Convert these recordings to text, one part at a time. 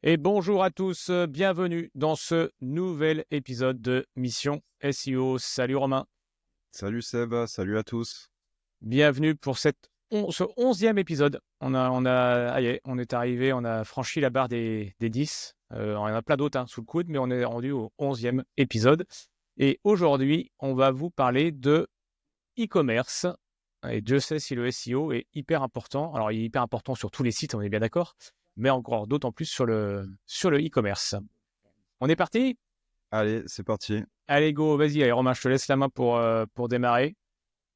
Et bonjour à tous, bienvenue dans ce nouvel épisode de Mission SEO. Salut Romain, Salut Seb, salut à tous. bienvenue pour ce 11e épisode. On est arrivé, on a franchi la barre des 10. On en a plein d'autres sous le coude, mais on est rendu au 11e épisode. Et aujourd'hui, on va vous parler de e-commerce. Et Dieu sait si le SEO est hyper important. Alors, il est hyper important sur tous les sites, on est bien d'accord, mais encore d'autant plus sur le e-commerce. On est parti? Allez, c'est parti. Allez, go, vas-y, allez, Romain, je te laisse la main pour démarrer.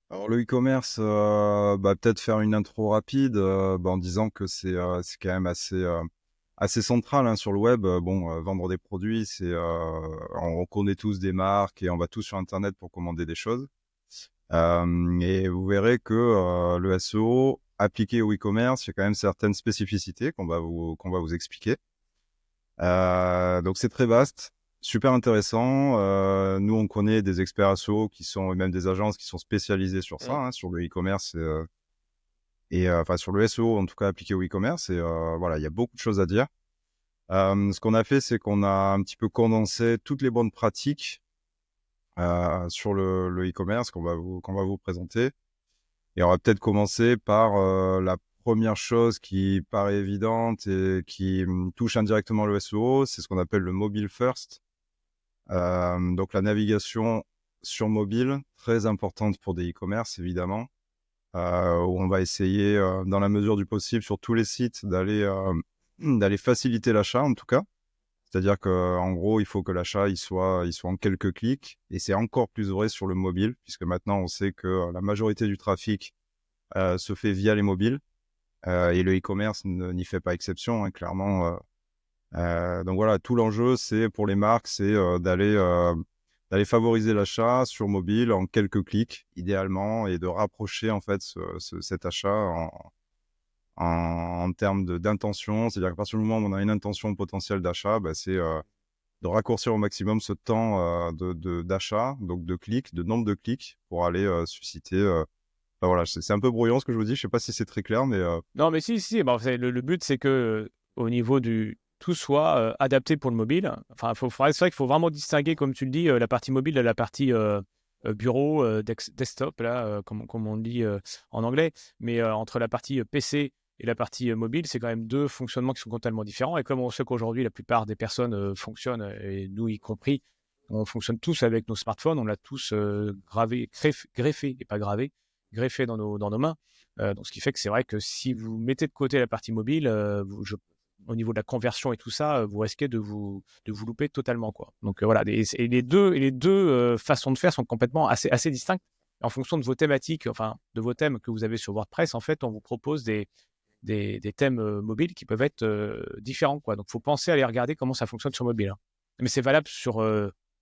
Alors le e-commerce, peut-être faire une intro rapide en disant que c'est quand même assez central sur le web. Vendre des produits, on connaît tous des marques et on va tous sur Internet pour commander des choses. Et vous verrez que le SEO appliqué au e-commerce, il y a quand même certaines spécificités qu'on va vous expliquer. Donc c'est très vaste, super intéressant. Nous, on connaît des experts SEO et même des agences qui sont spécialisées sur ça, sur le e-commerce enfin sur le SEO en tout cas appliqué au e-commerce. Et voilà, il y a beaucoup de choses à dire. Ce qu'on a fait, c'est qu'on a un petit peu condensé toutes les bonnes pratiques sur le e-commerce qu'on va vous présenter. Et on va peut-être commencer par la première chose qui paraît évidente et qui touche indirectement le SEO, c'est ce qu'on appelle le mobile first. Donc la navigation sur mobile, très importante pour des e-commerce évidemment, où on va essayer dans la mesure du possible sur tous les sites d'aller faciliter l'achat en tout cas. C'est-à-dire qu'en gros, il faut que l'achat il soit en quelques clics, et c'est encore plus vrai sur le mobile, puisque maintenant on sait que la majorité du trafic se fait via les mobiles, et le e-commerce n'y fait pas exception, clairement. Donc voilà, tout l'enjeu, c'est pour les marques, c'est d'aller favoriser l'achat sur mobile en quelques clics, idéalement, et de rapprocher en fait cet achat en termes d'intention. C'est-à-dire qu'à partir du moment où on a une intention potentielle d'achat, c'est de raccourcir au maximum ce temps d'achat, donc de clics, de nombre de clics, pour aller susciter. Voilà, c'est un peu brouillon ce que je vous dis. Je sais pas si c'est très clair, mais Non, mais si, bon, le but, c'est que au niveau tout soit adapté pour le mobile. Enfin, c'est vrai qu'il faut vraiment distinguer, comme tu le dis, la partie mobile de la partie bureau, desktop, là, comme on le dit en anglais. Mais entre la partie PC et la partie mobile, c'est quand même deux fonctionnements qui sont totalement différents. Et comme on sait qu'aujourd'hui, la plupart des personnes fonctionnent, et nous y compris, on fonctionne tous avec nos smartphones, on l'a tous greffé, et pas gravé, greffé dans nos mains. Donc, ce qui fait que c'est vrai que si vous mettez de côté la partie mobile, au niveau de la conversion et tout ça, vous risquez de vous louper totalement, quoi. Donc voilà, et les deux façons de faire sont complètement assez distinctes. En fonction de vos thématiques, enfin de vos thèmes que vous avez sur WordPress, en fait, on vous propose des thèmes mobiles qui peuvent être différents, quoi. Donc, il faut penser à aller regarder comment ça fonctionne sur mobile, hein. Mais c'est valable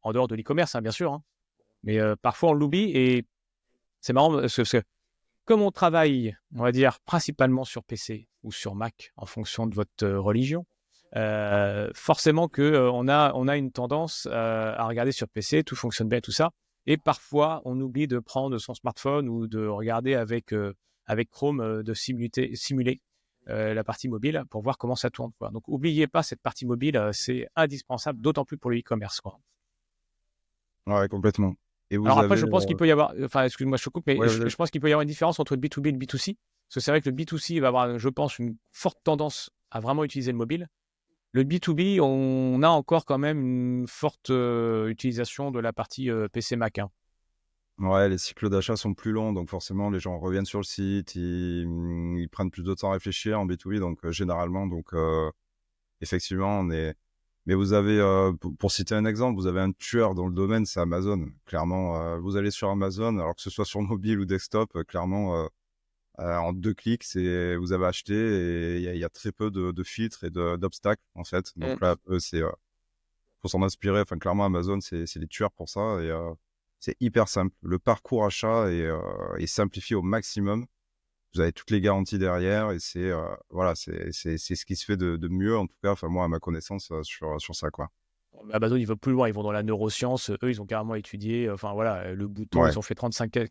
en dehors de l'e-commerce, bien sûr, hein. Mais parfois, on l'oublie, et c'est marrant parce que comme on travaille, on va dire, principalement sur PC ou sur Mac en fonction de votre religion, forcément que on a une tendance à regarder sur PC, tout fonctionne bien, tout ça. Et parfois, on oublie de prendre son smartphone ou de regarder avec Chrome, de simuler la partie mobile pour voir comment ça tourne, quoi. Donc, n'oubliez pas cette partie mobile, c'est indispensable, d'autant plus pour le e-commerce, quoi. ouais, complètement. Et Alors vous après, avez, je pense qu'il peut y avoir, enfin, excuse-moi, je te coupe, mais ouais, je pense qu'il peut y avoir une différence entre le B2B et le B2C. Parce que c'est vrai que le B2C va avoir, je pense, une forte tendance à vraiment utiliser le mobile. Le B2B, on a encore quand même une forte utilisation de la partie PC Mac, hein. ouais, les cycles d'achat sont plus longs, donc forcément les gens reviennent sur le site, ils prennent plus de temps à réfléchir en B2B, donc généralement, donc effectivement, on est. Mais vous avez, pour citer un exemple, vous avez un tueur dans le domaine, c'est Amazon. Clairement, vous allez sur Amazon, alors que ce soit sur mobile ou desktop, clairement, en 2 clics, vous avez acheté, et il y a très peu de filtres et d'obstacles, en fait. Mm. Donc là, eux, faut s'en inspirer. Enfin, clairement, Amazon, c'est des tueurs pour ça, et c'est hyper simple. Le parcours achat est simplifié au maximum. Vous avez toutes les garanties derrière, et voilà, c'est ce qui se fait de mieux, en tout cas, enfin moi à ma connaissance, sur ça, quoi. Amazon, ils vont plus loin, ils vont dans la neuroscience. Eux, ils ont carrément étudié, enfin voilà, le bouton. Ils Ouais, ont fait 35 000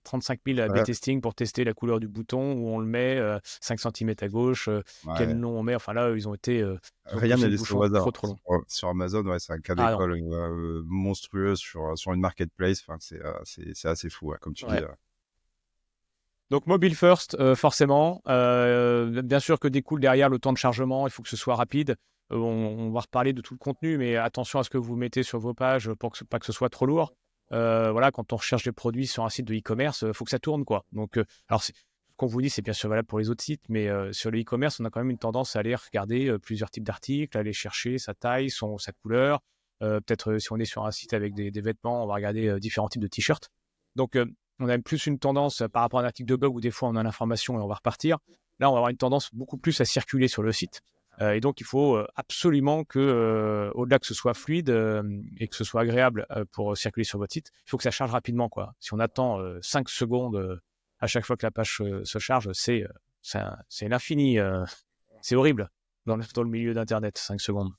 A/B ouais, testing pour tester la couleur du bouton, où on le met, 5 centimètres à gauche, quel ouais. nom on met. Enfin là, ils ont Rien poussé n'est le laissé au bouchon hasard. trop loin. Sur Amazon, ouais, c'est un cas Ah non, d'école monstrueux sur une marketplace. Enfin, c'est assez fou, ouais, comme tu dis. ouais. Donc mobile first, forcément. Bien sûr que découle derrière le temps de chargement, il faut que ce soit rapide. On va reparler de tout le contenu, mais attention à ce que vous mettez sur vos pages pour que pas que ce soit trop lourd. Voilà, quand on recherche des produits sur un site de e-commerce, faut que ça tourne, quoi. Donc, alors ce qu'on vous dit, c'est bien sûr valable pour les autres sites, mais sur le e-commerce, on a quand même une tendance à aller regarder, plusieurs types d'articles, à aller chercher sa taille, sa couleur. Peut-être, si on est sur un site avec des vêtements, on va regarder, différents types de t-shirts. Donc, on a plus une tendance par rapport à un article de blog où des fois on a l'information et on va repartir. Là, on va avoir une tendance beaucoup plus à circuler sur le site. Et donc, il faut absolument que, au-delà que ce soit fluide et que ce soit agréable pour circuler sur votre site, il faut que ça charge rapidement, quoi. Si on attend 5 secondes à chaque fois que la page se charge, c'est l'infini. C'est horrible dans le milieu d'Internet, 5 secondes.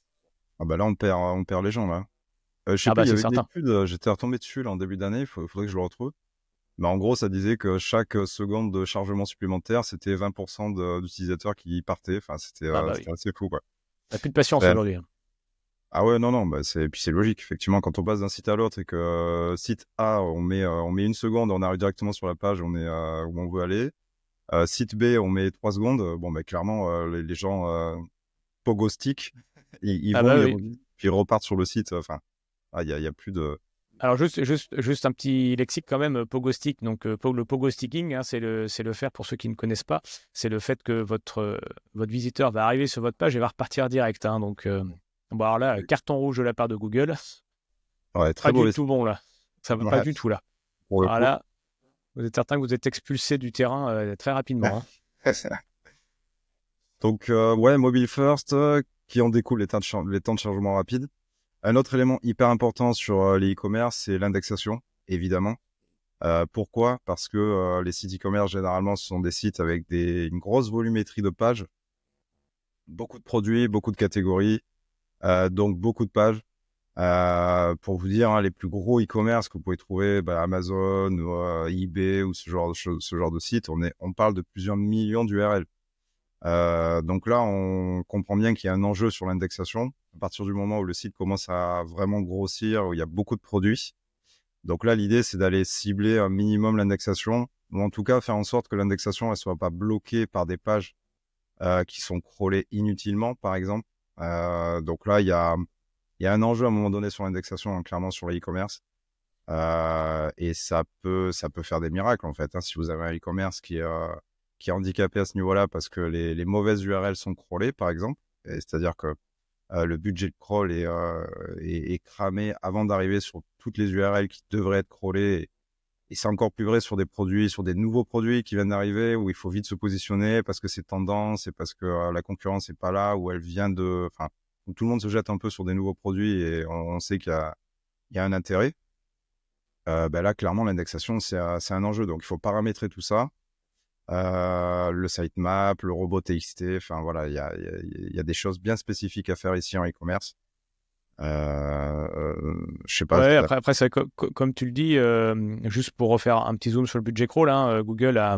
Ah bah là, on perd les gens, là. Je sais Ah plus, bah, il y c'est avait une certain. étude, j'étais retombé dessus là, en début d'année, faudrait que je le retrouve. Mais en gros, ça disait que chaque seconde de chargement supplémentaire, c'était 20% d'utilisateurs qui partaient. Enfin, Ah bah oui. c'était assez fou, quoi. On n'a plus de patience Ouais. aujourd'hui, hein. Ah ouais, non, non, bah puis c'est logique. Effectivement, quand on passe d'un site à l'autre et que site A, on met une seconde, on arrive directement sur la page, on est où on veut aller. Site B, on met 3 secondes. Bon, bah clairement, les gens pogo stick, Ah bah ils oui. reviennent, puis ils repartent sur le site. Enfin, il y a plus de. Alors juste un petit lexique quand même, pogo stick. Donc le pogo sticking, hein, c'est le faire pour ceux qui ne connaissent pas. C'est le fait que votre visiteur va arriver sur votre page et va repartir direct, hein. Donc bon, alors là, carton rouge de la part de Google, Ouais, pas très du mauvais tout site. bon là. Ça va pas Ouais, du tout là. pour le Alors coup. là, vous êtes certain que vous êtes expulsé du terrain très rapidement, hein. Donc, ouais, mobile first, qui en découle les temps de chargement rapide. Un autre élément hyper important sur les e-commerce, c'est l'indexation, évidemment. Pourquoi? Parce que les sites e-commerce, généralement, ce sont des sites avec une grosse volumétrie de pages, beaucoup de produits, beaucoup de catégories, donc beaucoup de pages. Pour vous dire, hein, les plus gros e-commerce que vous pouvez trouver, bah, Amazon ou eBay ou ce genre de site, on parle de plusieurs millions d'URL. Donc là, on comprend bien qu'il y a un enjeu sur l'indexation. À partir du moment où le site commence à vraiment grossir, où il y a beaucoup de produits. Donc là, l'idée, c'est d'aller cibler un minimum l'indexation, ou en tout cas faire en sorte que l'indexation elle soit pas bloquée par des pages qui sont crawlées inutilement, par exemple. Donc là, il y a un enjeu à un moment donné sur l'indexation, hein, clairement sur le e-commerce. Et ça peut faire des miracles en fait, hein, si vous avez un e-commerce qui est handicapé à ce niveau-là parce que les mauvaises URL sont crawlées, par exemple. C'est-à-dire que le budget de crawl est cramé avant d'arriver sur toutes les URL qui devraient être crawlées. Et c'est encore plus vrai sur des produits, sur des nouveaux produits qui viennent d'arriver où il faut vite se positionner parce que c'est tendance et parce que la concurrence n'est pas là, où elle vient de, enfin, où tout le monde se jette un peu sur des nouveaux produits et on sait il y a un intérêt. Ben là, clairement, l'indexation, c'est un enjeu. Donc, il faut paramétrer tout ça. Le sitemap, le robot TXT, enfin voilà, il y a des choses bien spécifiques à faire ici en e-commerce. Je sais pas. Ouais, après c'est comme tu le dis, juste pour refaire un petit zoom sur le budget crawl, hein, Google a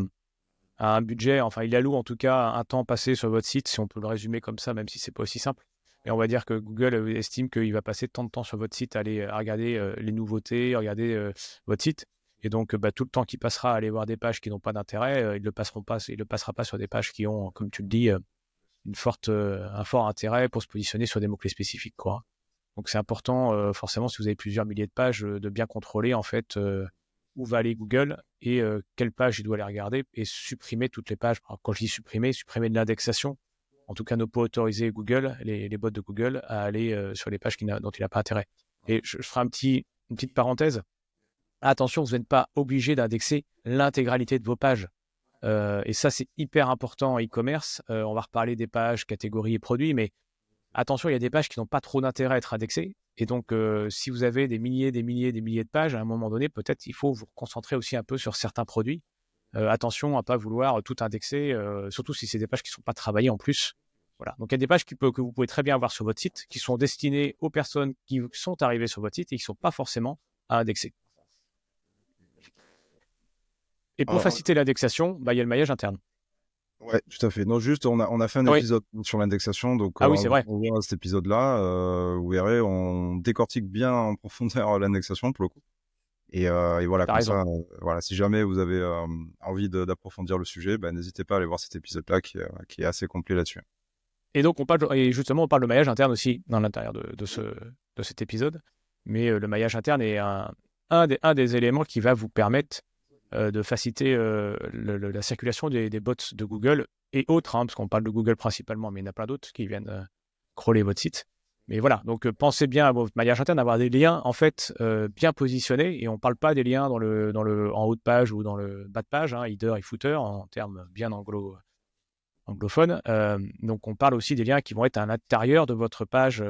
un budget, enfin il alloue en tout cas un temps passé sur votre site, si on peut le résumer comme ça, même si c'est pas aussi simple. Et on va dire que Google estime qu'il va passer tant de temps sur votre site à regarder les nouveautés, regarder votre site. Et donc bah, tout le temps qu'il passera à aller voir des pages qui n'ont pas d'intérêt, il le passera pas sur des pages qui ont, comme tu le dis, un fort intérêt pour se positionner sur des mots-clés spécifiques, quoi. Donc c'est important, forcément, si vous avez plusieurs milliers de pages, de bien contrôler en fait où va aller Google et quelle page il doit aller regarder et supprimer toutes les pages. Alors, quand je dis supprimer de l'indexation. En tout cas, ne pas autoriser Google, les bots de Google, à aller sur les pages dont il n'a pas intérêt. Et je ferai une petite parenthèse. Attention, vous n'êtes pas obligé d'indexer l'intégralité de vos pages. Et ça, c'est hyper important en e-commerce. On va reparler des pages, catégories et produits, mais attention, il y a des pages qui n'ont pas trop d'intérêt à être indexées. Et donc, si vous avez des milliers de pages, à un moment donné, peut-être il faut vous concentrer aussi un peu sur certains produits. Attention à ne pas vouloir tout indexer, surtout si c'est des pages qui ne sont pas travaillées en plus. Voilà. Donc, il y a des pages que vous pouvez très bien avoir sur votre site qui sont destinées aux personnes qui sont arrivées sur votre site et qui ne sont pas forcément à indexer. Et pour Alors, faciliter l'indexation, il y a le maillage interne. ouais, tout à fait. Non, juste, on a fait un Oui. épisode sur l'indexation, donc Ah oui, c'est vrai. on voit cet épisode-là. Vous verrez, on décortique bien en profondeur l'indexation pour le coup. Et voilà, T'as comme raison. ça, voilà, si jamais vous avez envie d'approfondir le sujet, n'hésitez pas à aller voir cet épisode-là qui est assez complet là-dessus. Et donc, on parle de maillage interne aussi dans l'intérieur de cet épisode. Mais le maillage interne est un des éléments qui va vous permettre de faciliter la circulation des bots de Google et autres, parce qu'on parle de Google principalement, mais il y en a plein d'autres qui viennent crawler votre site. Mais voilà, donc pensez bien à votre maillage interne, avoir des liens en fait bien positionnés, et on ne parle pas des liens en haut de page ou dans le bas de page, header et footer, en termes bien anglophone. Donc, on parle aussi des liens qui vont être à l'intérieur de votre page.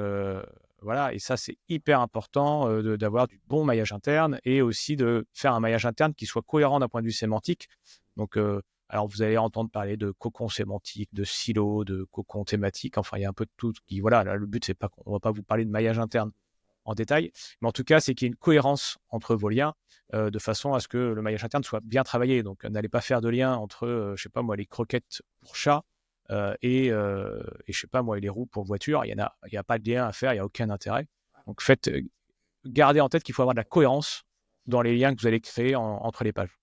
Voilà, et ça, c'est hyper important d'avoir du bon maillage interne et aussi de faire un maillage interne qui soit cohérent d'un point de vue sémantique. Donc, alors, vous allez entendre parler de cocon sémantique, de silo, de cocon thématique. Enfin, il y a un peu de tout. Voilà, là, le but, c'est pas qu'on va pas vous parler de maillage interne en détail, mais en tout cas, c'est qu'il y ait une cohérence entre vos liens de façon à ce que le maillage interne soit bien travaillé. Donc, n'allez pas faire de lien entre, je sais pas moi, les croquettes pour chat et je sais pas moi, les roues pour voiture. Il y a pas de lien à faire, il y a aucun intérêt. Donc, gardez en tête qu'il faut avoir de la cohérence dans les liens que vous allez créer entre les pages.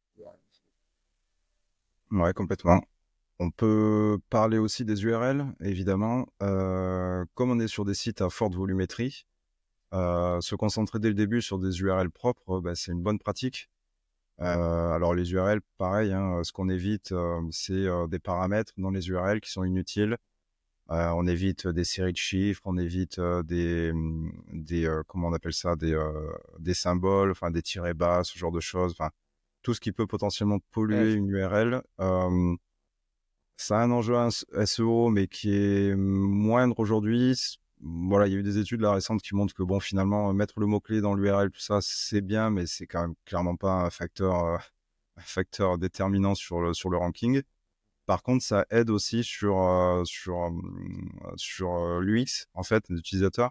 Ouais, complètement. On peut parler aussi des URL, évidemment. Comme on est sur des sites à forte volumétrie, se concentrer dès le début sur des URL propres, c'est une bonne pratique. Alors les URL, pareil, ce qu'on évite, c'est des paramètres dans les URL qui sont inutiles. On évite des séries de chiffres, on évite comment on appelle ça, des symboles, enfin des tirets bas, ce genre de choses. Enfin, tout ce qui peut potentiellement polluer une URL. Ça a un enjeu SEO, mais qui est moindre aujourd'hui. Voilà, il y a eu des études là récentes qui montrent que bon, finalement, mettre le mot-clé dans l'URL, tout ça, c'est bien, mais c'est quand même clairement pas un facteur déterminant sur le ranking. Par contre, ça aide aussi sur l'UX, en fait, des utilisateurs.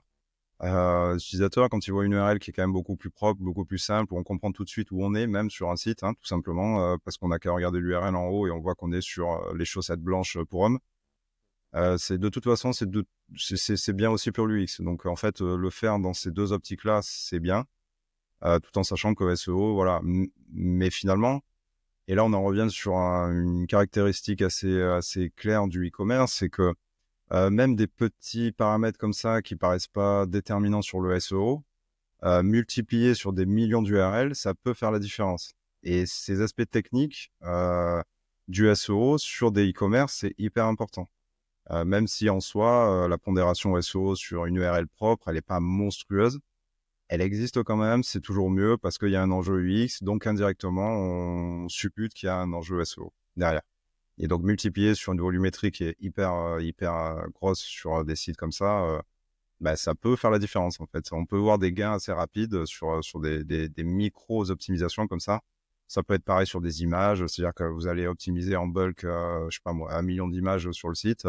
L'utilisateur, quand il voit une URL qui est quand même beaucoup plus propre, beaucoup plus simple, où on comprend tout de suite où on est, même sur un site, tout simplement, parce qu'on n'a qu'à regarder l'URL en haut et on voit qu'on est sur les chaussettes blanches pour hommes. C'est de toute façon, c'est bien aussi pour l'UX. Donc, en fait, le faire dans ces deux optiques-là, c'est bien, tout en sachant que SEO, voilà. Mais finalement, et là, on en revient sur une caractéristique assez claire du e-commerce, c'est que même des petits paramètres comme ça qui paraissent pas déterminants sur le SEO, multipliés sur des millions d'URL, ça peut faire la différence. Et ces aspects techniques du SEO sur des e-commerce, c'est hyper important. Même si en soi, la pondération SEO sur une URL propre, elle n'est pas monstrueuse, elle existe quand même, c'est toujours mieux parce qu'il y a un enjeu UX, donc indirectement, on suppute qu'il y a un enjeu SEO derrière. Et donc, multiplier sur une volumétrie qui est hyper grosse sur des sites comme ça, ça peut faire la différence, en fait. On peut voir des gains assez rapides sur des micro-optimisations comme ça. Ça peut être pareil sur des images, c'est-à-dire que vous allez optimiser en bulk, je sais pas moi, 1 million d'images sur le site.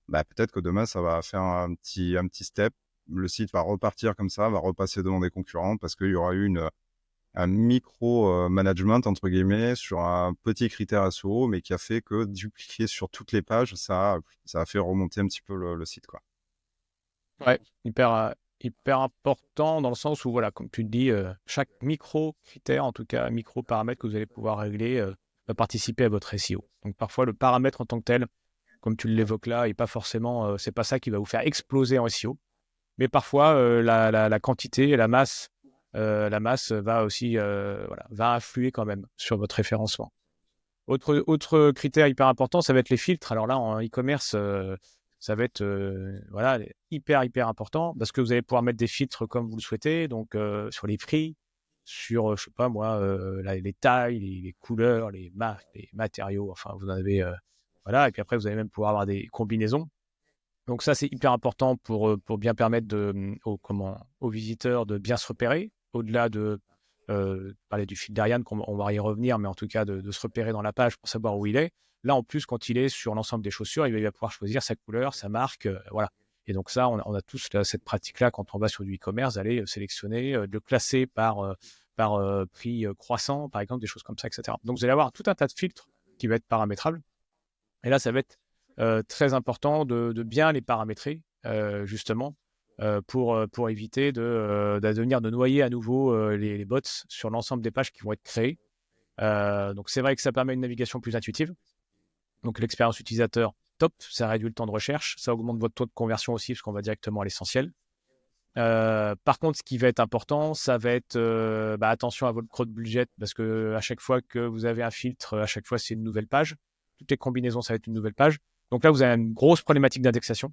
Peut-être que demain, ça va faire un petit step. Le site va repartir comme ça, va repasser devant des concurrents parce qu'il y aura eu un micro-management, entre guillemets, sur un petit critère SEO, mais qui a fait que dupliquer sur toutes les pages, ça a fait remonter un petit peu le site, quoi. Ouais, hyper important dans le sens où, voilà, comme tu le dis, chaque micro-critère, en tout cas micro-paramètre que vous allez pouvoir régler, va participer à votre SEO. Donc parfois, le paramètre en tant que tel, comme tu l'évoques là, est pas forcément, c'est pas ça qui va vous faire exploser en SEO. Mais parfois, la quantité et la masse va aussi, voilà, va influer quand même sur votre référencement. Autre critère hyper important, ça va être les filtres. Alors là, en e-commerce, ça va être voilà, hyper important parce que vous allez pouvoir mettre des filtres comme vous le souhaitez, donc sur les prix, sur, je sais pas moi, les tailles, les couleurs, les marques, les matériaux, enfin, vous en avez, voilà. Et puis après, vous allez même pouvoir avoir des combinaisons. Donc ça, c'est hyper important pour bien permettre aux visiteurs de bien se repérer, au-delà de parler du fil d'Ariane, on va y revenir, mais en tout cas de se repérer dans la page pour savoir où il est. Là, en plus, quand il est sur l'ensemble des chaussures, il va pouvoir choisir sa couleur, sa marque, voilà. Et donc ça, on a tous cette pratique-là quand on va sur du e-commerce, d'aller sélectionner, de le classer par prix croissant, par exemple, des choses comme ça, etc. Donc vous allez avoir tout un tas de filtres qui va être paramétrable. Et là, ça va être très important de bien les paramétrer, justement, pour éviter de noyer à nouveau les bots sur l'ensemble des pages qui vont être créées. Donc c'est vrai que ça permet une navigation plus intuitive. Donc l'expérience utilisateur, top, ça réduit le temps de recherche, ça augmente votre taux de conversion aussi parce qu'on va directement à l'essentiel. Par contre, ce qui va être important, ça va être attention à votre creux de budget parce que à chaque fois que vous avez un filtre, à chaque fois c'est une nouvelle page. Toutes les combinaisons, ça va être une nouvelle page. Donc là, vous avez une grosse problématique d'indexation,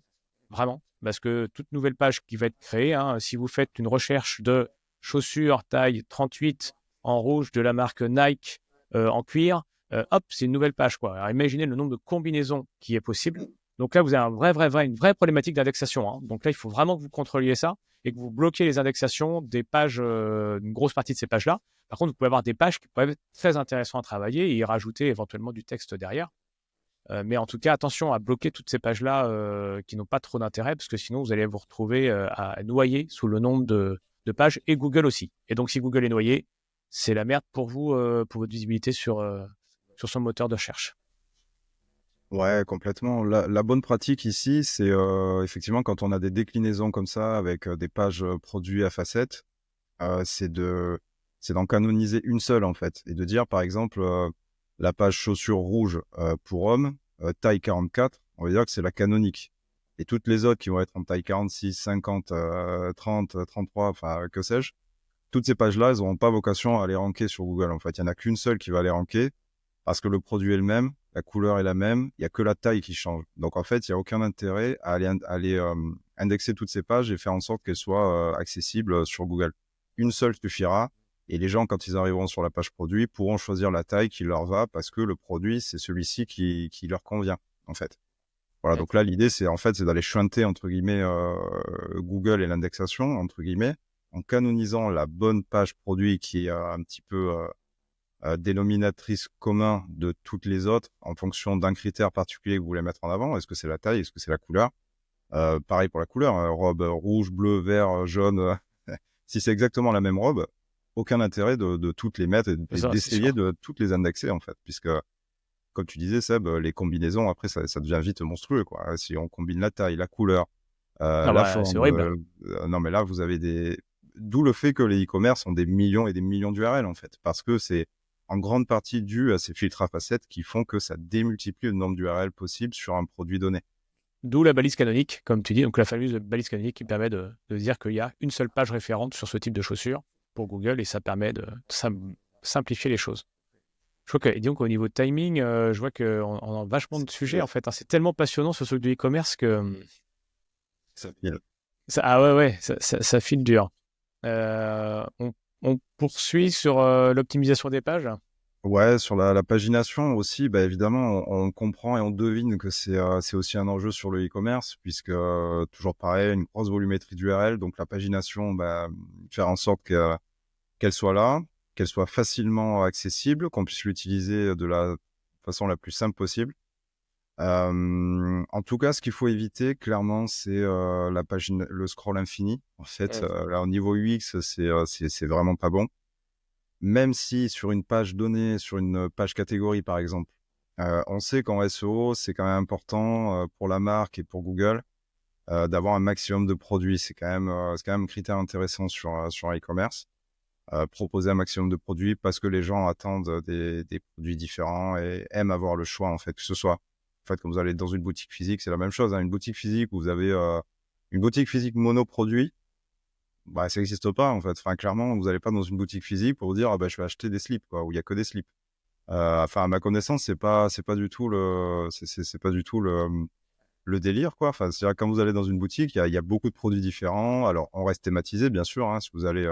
vraiment, parce que toute nouvelle page qui va être créée, hein, si vous faites une recherche de chaussures taille 38 en rouge de la marque Nike en cuir, hop, c'est une nouvelle page, quoi. Alors imaginez le nombre de combinaisons qui est possible. Donc là, vous avez une vraie problématique d'indexation, hein. Donc là, il faut vraiment que vous contrôliez ça et que vous bloquez les indexations des pages, une grosse partie de ces pages-là. Par contre, vous pouvez avoir des pages qui peuvent être très intéressantes à travailler et y rajouter éventuellement du texte derrière. Mais en tout cas, attention à bloquer toutes ces pages-là qui n'ont pas trop d'intérêt parce que sinon, vous allez vous retrouver à noyer sous le nombre de pages et Google aussi. Et donc, si Google est noyé, c'est la merde pour vous, pour votre visibilité sur son moteur de recherche. Ouais, complètement. La bonne pratique ici, c'est effectivement quand on a des déclinaisons comme ça avec des pages produits à facettes, c'est d'en canoniser une seule en fait et de dire par exemple la page chaussures rouges pour hommes, taille 44, on va dire que c'est la canonique. Et toutes les autres qui vont être en taille 46, 50, 30, 33, enfin que sais-je, toutes ces pages-là, elles n'auront pas vocation à aller ranker sur Google. En fait, il n'y en a qu'une seule qui va les ranker parce que le produit est le même, la couleur est la même, il n'y a que la taille qui change. Donc en fait, il n'y a aucun intérêt à aller indexer toutes ces pages et faire en sorte qu'elles soient accessibles sur Google. Une seule suffira et les gens, quand ils arriveront sur la page produit, pourront choisir la taille qui leur va parce que le produit, c'est celui-ci qui leur convient, en fait. Voilà, donc là, l'idée, c'est d'aller chanter, entre guillemets, Google et l'indexation, entre guillemets, en canonisant la bonne page produit qui est un petit peu dénominatrice commun de toutes les autres en fonction d'un critère particulier que vous voulez mettre en avant. Est-ce que c'est la taille? Est-ce que c'est la couleur? Pareil pour la couleur, robe rouge, bleu, vert, jaune. Si c'est exactement la même robe, aucun intérêt de toutes les mettre et d'essayer de toutes les indexer, en fait, puisque comme tu disais, Seb, les combinaisons, après, ça devient vite monstrueux, quoi. Si on combine la taille, la couleur, la C'est forme, horrible. non, mais là, vous avez d'où le fait que les e-commerce ont des millions et des millions d'URL, en fait, parce que c'est en grande partie dû à ces filtres à facettes qui font que ça démultiplie le nombre d'URL possible sur un produit donné. D'où la balise canonique, comme tu dis, donc la fameuse balise canonique qui permet de dire qu'il y a une seule page référente sur ce type de chaussures pour Google et ça permet de simplifier les choses. Je crois que, et donc au niveau de timing, je vois qu'on a vachement de sujets en fait, hein. C'est tellement passionnant ce truc de e-commerce que Ça file. ça file dur. On poursuit sur l'optimisation des pages. Ouais, sur la pagination aussi, bah, évidemment, on comprend et on devine que c'est aussi un enjeu sur le e-commerce puisque toujours pareil, une grosse volumétrie d'URL, donc la pagination, bah, faire en sorte qu'elle soit là, qu'elle soit facilement accessible, qu'on puisse l'utiliser de la façon la plus simple possible. En tout cas, ce qu'il faut éviter, clairement, c'est le scroll infini. En fait, là, au niveau UX, c'est vraiment pas bon. Même si sur une page donnée, sur une page catégorie, par exemple, on sait qu'en SEO, c'est quand même important pour la marque et pour Google d'avoir un maximum de produits. C'est quand même un critère intéressant sur un e-commerce. Proposer un maximum de produits parce que les gens attendent des produits différents et aiment avoir le choix, en fait, que ce soit, en fait, quand vous allez dans une boutique physique, c'est la même chose, hein, une boutique physique où vous avez une boutique physique monoproduit, bah, ça n'existe pas, en fait. Enfin, clairement, vous n'allez pas dans une boutique physique pour vous dire, ah, bah, je vais acheter des slips, quoi, où il y a que des slips. Enfin, à ma connaissance, c'est pas du tout c'est pas du tout le délire, quoi. Enfin, c'est-à-dire, quand vous allez dans une boutique, il y a beaucoup de produits différents. Alors, on reste thématisé, bien sûr, hein. Si vous allez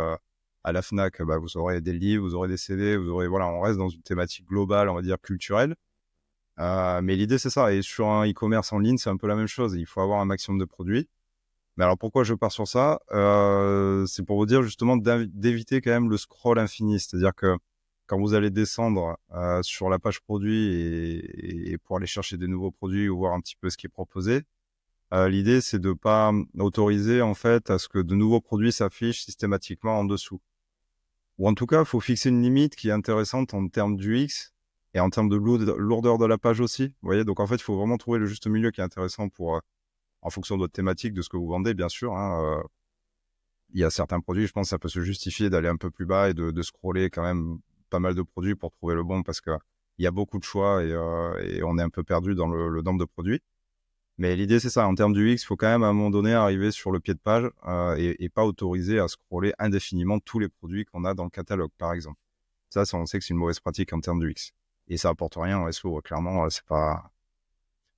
à la Fnac, bah, vous aurez des livres, vous aurez des CD, voilà, on reste dans une thématique globale, on va dire culturelle. Mais l'idée, c'est ça. Et sur un e-commerce en ligne, c'est un peu la même chose. Il faut avoir un maximum de produits. Mais alors, pourquoi je pars sur ça? C'est pour vous dire justement d'éviter quand même le scroll infini. C'est-à-dire que quand vous allez descendre sur la page produit et pour aller chercher des nouveaux produits ou voir un petit peu ce qui est proposé, l'idée, c'est de pas autoriser en fait à ce que de nouveaux produits s'affichent systématiquement en dessous. Ou en tout cas, il faut fixer une limite qui est intéressante en termes d'UX et en termes de lourdeur de la page aussi. Vous voyez, donc en fait, il faut vraiment trouver le juste milieu qui est intéressant pour, en fonction de votre thématique, de ce que vous vendez, bien sûr. Il y a certains produits, je pense, que ça peut se justifier d'aller un peu plus bas et de scroller quand même pas mal de produits pour trouver le bon parce que il y a beaucoup de choix et on est un peu perdu dans le nombre de produits. Mais l'idée, c'est ça. En termes du X, il faut quand même à un moment donné arriver sur le pied de page et pas autoriser à scroller indéfiniment tous les produits qu'on a dans le catalogue, par exemple. Ça, on sait que c'est une mauvaise pratique en termes du X. Et ça apporte rien en SEO. Clairement, c'est pas...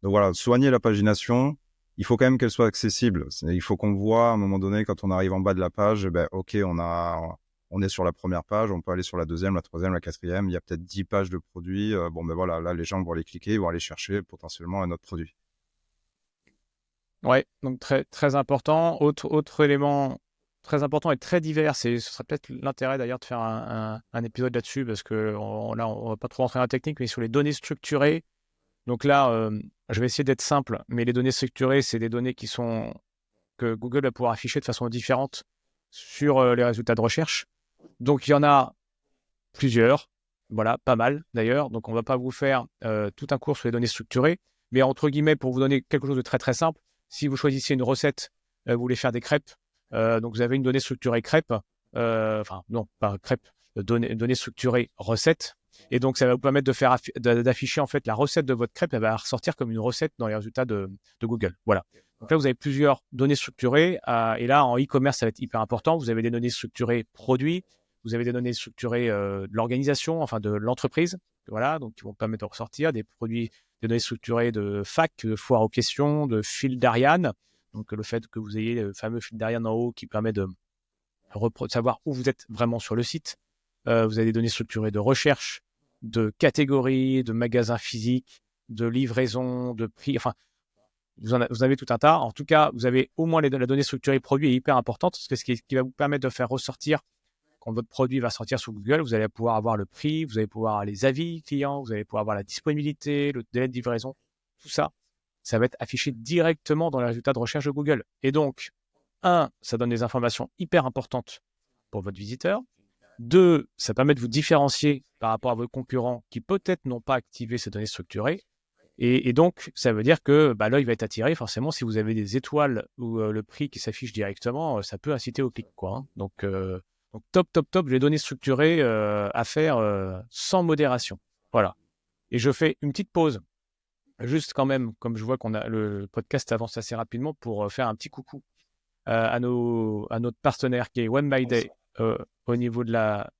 Donc voilà, soigner la pagination. Il faut quand même qu'elle soit accessible. Il faut qu'on voit à un moment donné, quand on arrive en bas de la page, OK, on est sur la première page, on peut aller sur la deuxième, la troisième, la quatrième. Il y a peut-être 10 pages de produits. Voilà, là, les gens vont aller cliquer, ils vont aller chercher potentiellement un autre produit. Ouais, donc très, très important. Autre élément très important et très divers, ce serait peut-être l'intérêt d'ailleurs de faire un épisode là-dessus, parce que là, on va pas trop rentrer dans la technique, mais sur les données structurées. Donc là, je vais essayer d'être simple, mais les données structurées, c'est des données que Google va pouvoir afficher de façon différente sur les résultats de recherche. Donc il y en a plusieurs, voilà, pas mal d'ailleurs. Donc on ne va pas vous faire tout un cours sur les données structurées, mais entre guillemets, pour vous donner quelque chose de très très simple, si vous choisissez une recette, vous voulez faire des crêpes, donc vous avez une donnée structurée crêpe, enfin non, pas crêpe, donnée structurée recette, et donc ça va vous permettre d'afficher en fait la recette de votre crêpe, elle va ressortir comme une recette dans les résultats de Google. Voilà. Donc là, vous avez plusieurs données structurées, et là, en e-commerce, ça va être hyper important. Vous avez des données structurées produits, vous avez des données structurées de l'organisation, enfin de l'entreprise, voilà, donc qui vont permettre de ressortir des produits, des données structurées de FAQ, de foire aux questions, de fil d'Ariane. Donc le fait que vous ayez le fameux fil d'Ariane en haut qui permet de savoir où vous êtes vraiment sur le site. Vous avez des données structurées de recherche, de catégories, de magasins physiques, de livraison, de prix, enfin, vous avez tout un tas. En tout cas, vous avez au moins la donnée structurée produit est hyper importante, parce que ce qui va vous permettre de faire ressortir, quand votre produit va sortir sur Google, vous allez pouvoir avoir le prix, vous allez pouvoir avoir les avis clients, vous allez pouvoir avoir la disponibilité, le délai de livraison, tout ça, ça va être affiché directement dans les résultats de recherche de Google. Et donc, ça donne des informations hyper importantes pour votre visiteur. 2, ça permet de vous différencier par rapport à vos concurrents qui peut-être n'ont pas activé ces données structurées. Et donc, ça veut dire que l'œil va être attiré. Forcément, si vous avez des étoiles ou le prix qui s'affiche directement, ça peut inciter au clic, quoi. Donc, top, les données structurées à faire sans modération. Voilà. Et je fais une petite pause, juste quand même, comme je vois qu'on a le podcast avance assez rapidement, pour faire un petit coucou à notre partenaire qui est OneByDay, au niveau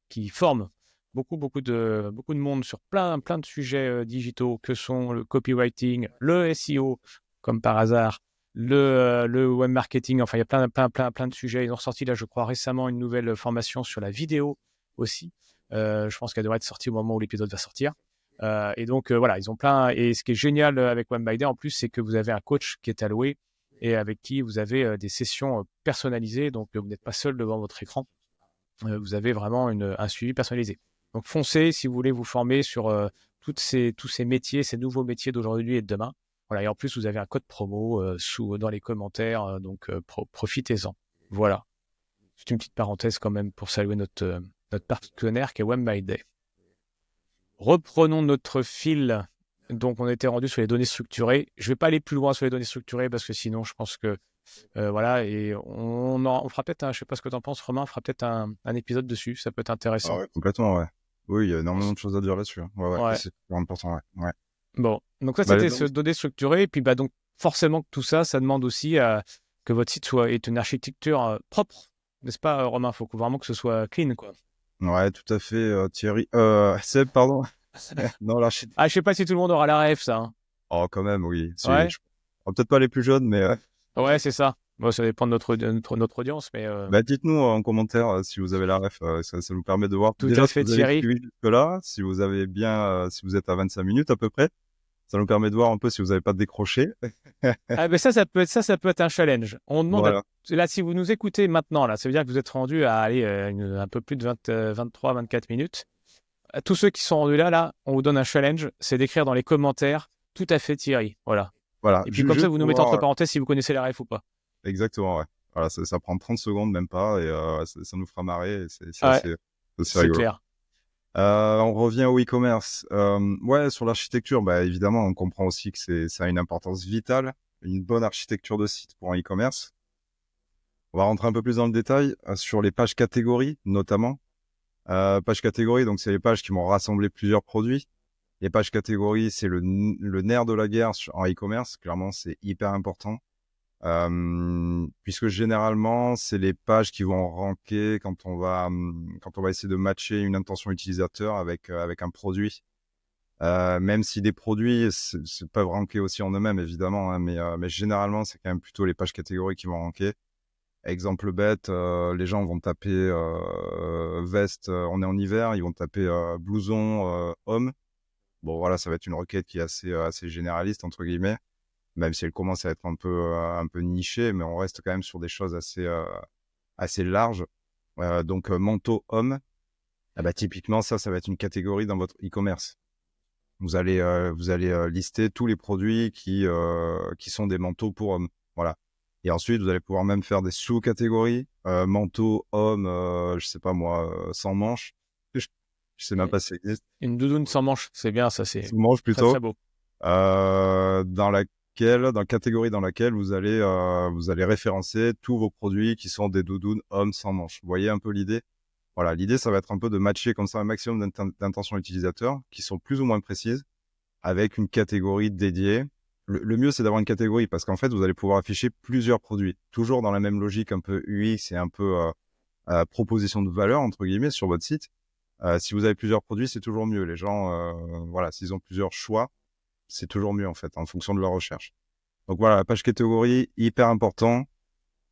qui forme beaucoup de monde sur plein de sujets digitaux, que sont le copywriting, le SEO, comme par hasard, le web marketing. Enfin, il y a plein de sujets. Ils ont sorti là, je crois, récemment une nouvelle formation sur la vidéo aussi. Je pense qu'elle devrait être sortie au moment où l'épisode va sortir. Et donc, voilà, ils ont plein. Et ce qui est génial avec OneByDay, en plus, c'est que vous avez un coach qui est alloué et avec qui vous avez des sessions personnalisées. Donc, vous n'êtes pas seul devant votre écran. Vous avez vraiment un suivi personnalisé. Donc, foncez si vous voulez vous former sur tous ces métiers, ces nouveaux métiers d'aujourd'hui et de demain. Voilà. Et en plus, vous avez un code promo dans les commentaires. Donc, profitez-en. Voilà. C'est une petite parenthèse quand même pour saluer notre partenaire qui est OneByDay. Reprenons notre fil. Donc, on était rendu sur les données structurées. Je ne vais pas aller plus loin sur les données structurées parce que sinon, je pense que voilà. Et on fera peut-être, je ne sais pas ce que tu en penses, Romain, on fera peut-être un épisode dessus. Ça peut être intéressant. Ah ouais, complètement, ouais. Oui, il y a énormément de choses à dire là-dessus. Ouais. Ouais. C'est super important, ouais. Bon, donc ça, c'était ce données structurées. Et puis, donc, forcément, tout ça, ça demande aussi que votre site ait une architecture propre, n'est-ce pas, Romain? Il faut vraiment que ce soit clean, quoi. Ouais, tout à fait, Thierry. Seb, pardon. Non, l'architecture. Je sais pas si tout le monde aura la ref, ça. Hein. Oh, quand même, oui. Ouais. Peut-être pas les plus jeunes, mais... Ouais, c'est ça. Bon, ça dépend de notre audience, mais... dites-nous en commentaire si vous avez la ref. Ça nous permet de voir tout déjà à fait, si vous avez Thierry. suivi jusque-là, si vous avez bien, si vous êtes à 25 minutes à peu près. Ça nous permet de voir un peu si vous n'avez pas décroché. Ça peut être un challenge. On demande Voilà. là, si vous nous écoutez maintenant, là, ça veut dire que vous êtes rendu à aller un peu plus de 23, 24 minutes. À tous ceux qui sont rendus là, on vous donne un challenge, c'est d'écrire dans les commentaires tout à fait Thierry. Voilà. Voilà, Et puis comme ça, juste vous nous pour mettez entre voir, parenthèses si vous connaissez la ref ou pas. exactement, ouais. Voilà, ça prend 30 secondes, même pas, et ça nous fera marrer, et c'est Ouais, assez c'est rigolo. clair. On revient au e-commerce. Ouais, sur l'architecture, bah, évidemment, on comprend aussi que ça a une importance vitale, une bonne architecture de site pour un e-commerce. On va rentrer un peu plus dans le détail sur les pages catégories, notamment. Pages catégories, donc c'est les pages qui vont rassembler plusieurs produits. Les pages catégories, c'est le nerf de la guerre en e-commerce. Clairement, c'est hyper important. Puisque généralement, c'est les pages qui vont ranker quand on va essayer de matcher une intention utilisateur avec un produit. Même si des produits peuvent ranker aussi en eux-mêmes, évidemment, hein, mais généralement, c'est quand même plutôt les pages catégories qui vont ranker. Exemple bête, les gens vont taper veste, on est en hiver, ils vont taper blouson homme. Bon, voilà, ça va être une requête qui est assez généraliste, entre guillemets, même si elle commence à être un peu nichée, mais on reste quand même sur des choses assez larges. Donc, manteau homme, ah bah, typiquement, ça va être une catégorie dans votre e-commerce. Vous allez lister tous les produits qui sont des manteaux pour hommes. Voilà. Et ensuite, vous allez pouvoir même faire des sous-catégories. Manteau, homme, je sais pas moi, sans manches. Je sais même pas si ça existe. Une doudoune sans manche, c'est bien, ça, c'est Sans manches très plutôt. très beau. Dans la catégorie dans laquelle vous allez référencer tous vos produits qui sont des doudounes hommes sans manches. Vous voyez un peu l'idée? Voilà, l'idée, ça va être un peu de matcher comme ça un maximum d'intentions utilisateurs qui sont plus ou moins précises avec une catégorie dédiée. Le mieux, c'est d'avoir une catégorie parce qu'en fait, vous allez pouvoir afficher plusieurs produits, toujours dans la même logique un peu UX et un peu proposition de valeur, entre guillemets, sur votre site. Si vous avez plusieurs produits, c'est toujours mieux. Les gens, voilà, s'ils ont plusieurs choix, c'est toujours mieux, en fait, en fonction de leur recherche. Donc voilà, la page catégorie, hyper important.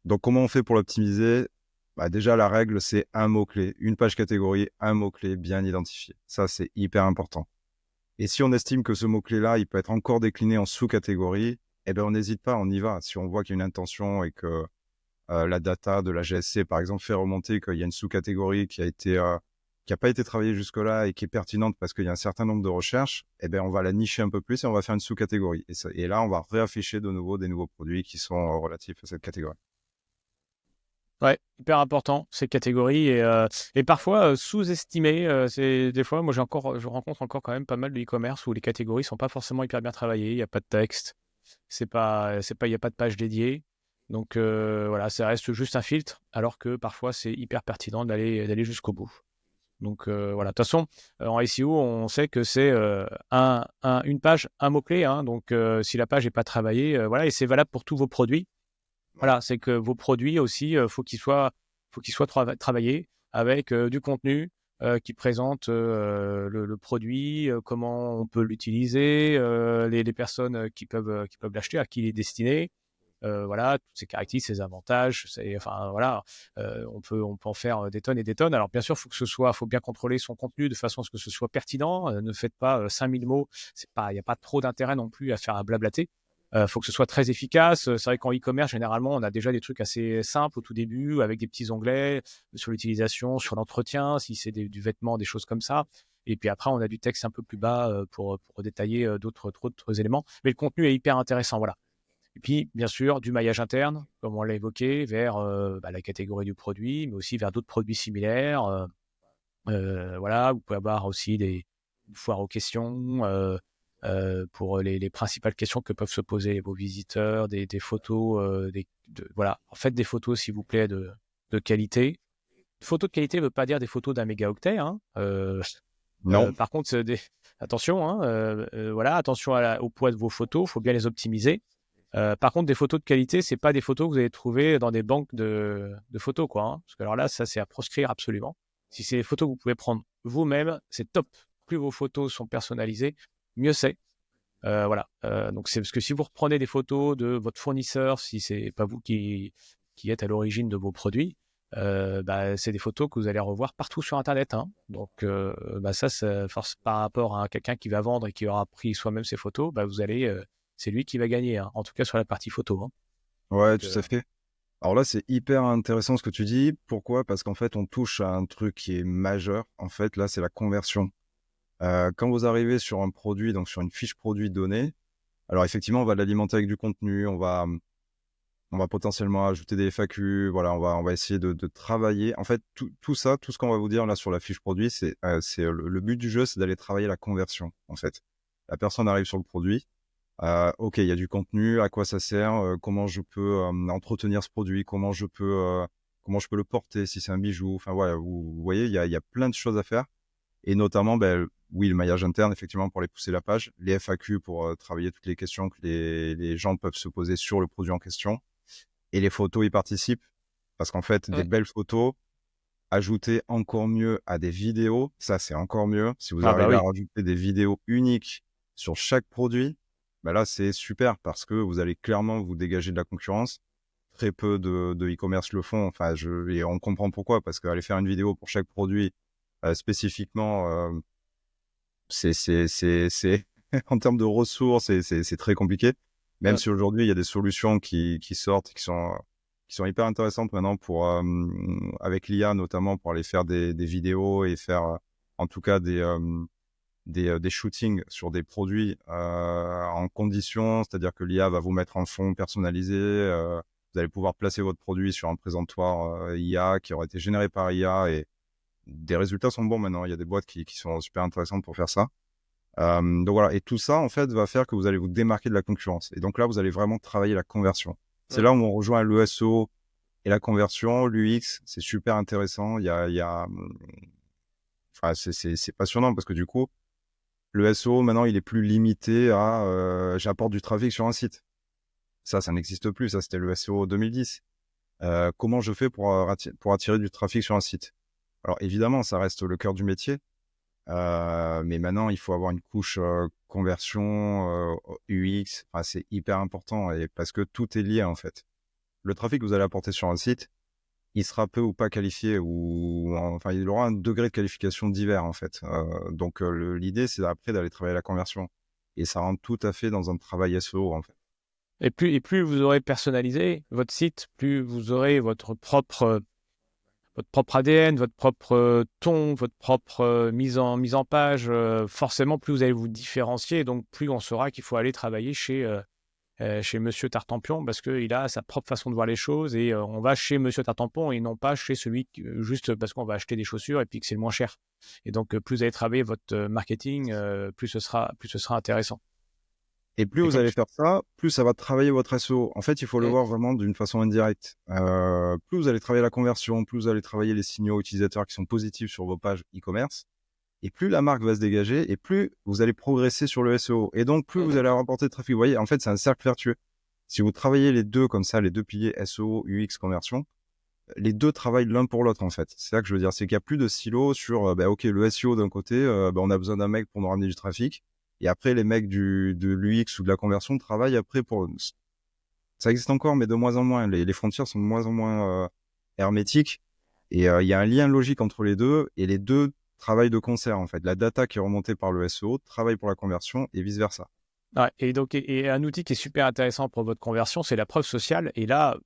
Donc, comment on fait pour l'optimiser? Bah, déjà, la règle, c'est un mot-clé. Une page catégorie, un mot-clé bien identifié. Ça, c'est hyper important. Et si on estime que ce mot-clé-là, il peut être encore décliné en sous-catégories, eh ben, on n'hésite pas, on y va. Si on voit qu'il y a une intention et que la data de la GSC, par exemple, fait remonter qu'il y a une sous-catégorie qui a pas été travaillée jusque-là et qui est pertinente parce qu'il y a un certain nombre de recherches, eh ben, on va la nicher un peu plus et on va faire une sous-catégorie. Et là, on va réafficher de nouveau des nouveaux produits qui sont relatifs à cette catégorie. Ouais, hyper important, ces catégories, et parfois sous-estimées. Des fois, moi, je rencontre encore quand même pas mal de e-commerce où les catégories sont pas forcément hyper bien travaillées. Il n'y a pas de texte, il y a pas de page dédiée. Donc voilà, ça reste juste un filtre, alors que parfois c'est hyper pertinent d'aller jusqu'au bout. Donc voilà, de toute façon, en SEO, on sait que c'est une page, un mot-clé, hein. Donc si la page n'est pas travaillée, voilà, et c'est valable pour tous vos produits. Ouais. Voilà, c'est que vos produits aussi, faut qu'ils soient travaillés avec du contenu qui présente le produit, comment on peut l'utiliser, les personnes qui peuvent l'acheter, à qui il est destiné. Voilà, toutes ses caractéristiques, ses avantages, enfin voilà, on peut en faire des tonnes et des tonnes. Alors bien sûr, faut bien contrôler son contenu de façon à ce que ce soit pertinent. Ne faites pas 5000 mots, il n'y a pas trop d'intérêt non plus à faire à blablater. Faut que ce soit très efficace. C'est vrai qu'en e-commerce, généralement, on a déjà des trucs assez simples au tout début, avec des petits onglets sur l'utilisation, sur l'entretien, si c'est du vêtement, des choses comme ça. Et puis après, on a du texte un peu plus bas pour détailler d'autres éléments. Mais le contenu est hyper intéressant, voilà. Et puis, bien sûr, du maillage interne, comme on l'a évoqué, vers la catégorie du produit, mais aussi vers d'autres produits similaires. Voilà, vous pouvez avoir aussi des foires aux questions pour les principales questions que peuvent se poser vos visiteurs, des photos, voilà. En fait, des photos, s'il vous plaît, de qualité. Photos de qualité ne veut pas dire des photos d'un mégaoctet, hein. Non. Par contre, attention, hein, voilà, attention au poids de vos photos, il faut bien les optimiser. Par contre, des photos de qualité, c'est pas des photos que vous allez trouver dans des banques de photos, quoi, hein. Parce que alors là, ça, c'est à proscrire absolument. Si c'est des photos que vous pouvez prendre vous-même, c'est top. Plus vos photos sont personnalisées, mieux c'est. Voilà. Donc c'est parce que si vous reprenez des photos de votre fournisseur, si c'est pas vous qui êtes à l'origine de vos produits, c'est des photos que vous allez revoir partout sur Internet, hein. Donc ça, force par rapport à quelqu'un qui va vendre et qui aura pris soi-même ses photos, c'est lui qui va gagner, hein, en tout cas sur la partie photo, hein. Ouais, Donc, tout à fait. Alors là, c'est hyper intéressant ce que tu dis. Pourquoi? Parce qu'en fait, on touche à un truc qui est majeur. En fait, là, c'est la conversion. Quand vous arrivez sur un produit, donc sur une fiche produit donnée, alors effectivement, on va l'alimenter avec du contenu, on va potentiellement ajouter des FAQ, voilà, on va essayer de travailler. En fait, tout ça, tout ce qu'on va vous dire là sur la fiche produit, le but du jeu, c'est d'aller travailler la conversion, en fait. La personne arrive sur le produit, OK, il y a du contenu, à quoi ça sert, comment je peux entretenir ce produit, comment je peux le porter si c'est un bijou. Enfin, voilà, vous voyez, il y a plein de choses à faire et notamment, oui, le maillage interne, effectivement, pour les pousser la page, les FAQ pour travailler toutes les questions que les gens peuvent se poser sur le produit en question et les photos y participent parce qu'en fait, des Ouais. belles photos, ajouter encore mieux à des vidéos, ça, c'est encore mieux. Si vous Ah bah arrivez à oui. rajouter des vidéos uniques sur chaque produit, là, c'est super parce que vous allez clairement vous dégager de la concurrence. Très peu de e-commerce le font. Enfin, et on comprend pourquoi, parce qu'aller faire une vidéo pour chaque produit spécifiquement, c'est en termes de ressources, c'est très compliqué. Même Ouais. si aujourd'hui, il y a des solutions qui sortent, qui sont hyper intéressantes maintenant avec l'IA notamment pour aller faire des vidéos et faire en tout cas des shootings sur des produits en conditions, c'est-à-dire que l'IA va vous mettre un fond personnalisé, vous allez pouvoir placer votre produit sur un présentoir IA qui aura été généré par IA et des résultats sont bons maintenant. Il y a des boîtes qui sont super intéressantes pour faire ça. Donc voilà, et tout ça en fait va faire que vous allez vous démarquer de la concurrence. Et donc là, vous allez vraiment travailler la conversion. C'est Ouais. là où on rejoint le SEO et la conversion, l'UX, c'est super intéressant. Enfin, c'est passionnant parce que du coup, le SEO, maintenant, il est plus limité à j'apporte du trafic sur un site. Ça n'existe plus. Ça, c'était le SEO 2010. Comment je fais pour attirer du trafic sur un site? Alors, évidemment, ça reste le cœur du métier. Mais maintenant, il faut avoir une couche conversion, UX. Enfin, c'est hyper important et parce que tout est lié, en fait. Le trafic que vous allez apporter sur un site, il sera peu ou pas qualifié enfin, il aura un degré de qualification divers, en fait. Donc, l'idée, c'est après d'aller travailler la conversion et ça rentre tout à fait dans un travail SEO, en fait. Et plus vous aurez personnalisé votre site, plus vous aurez votre propre ADN, votre propre ton, votre propre mise en page. Forcément, plus vous allez vous différencier, donc plus on saura qu'il faut aller travailler chez Monsieur Tartampion parce qu'il a sa propre façon de voir les choses et on va chez Monsieur Tartampion et non pas chez celui juste parce qu'on va acheter des chaussures et puis que c'est le moins cher. Et donc, plus vous allez travailler votre marketing, plus ce sera intéressant. Et plus Et vous comme allez tu... faire ça, plus ça va travailler votre SEO. En fait, il faut le Mm. voir vraiment d'une façon indirecte. Plus vous allez travailler la conversion, plus vous allez travailler les signaux utilisateurs qui sont positifs sur vos pages e-commerce, et plus la marque va se dégager, et plus vous allez progresser sur le SEO. Et donc, plus vous Mm. allez rapporter de trafic. Vous voyez, en fait, c'est un cercle vertueux. Si vous travaillez les deux comme ça, les deux piliers SEO, UX, conversion, les deux travaillent l'un pour l'autre, en fait. C'est ça que je veux dire. C'est qu'il n'y a plus de silo sur, OK, le SEO d'un côté, on a besoin d'un mec pour nous ramener du trafic. Et après, les mecs de l'UX ou de la conversion travaillent après pour... Ça existe encore, mais de moins en moins. Les frontières sont de moins en moins hermétiques. Et il y a un lien logique entre les deux. Et les deux travaillent de concert, en fait. La data qui est remontée par le SEO travaille pour la conversion et vice-versa. Ouais, et donc, et un outil qui est super intéressant pour votre conversion, c'est la preuve sociale. Et là,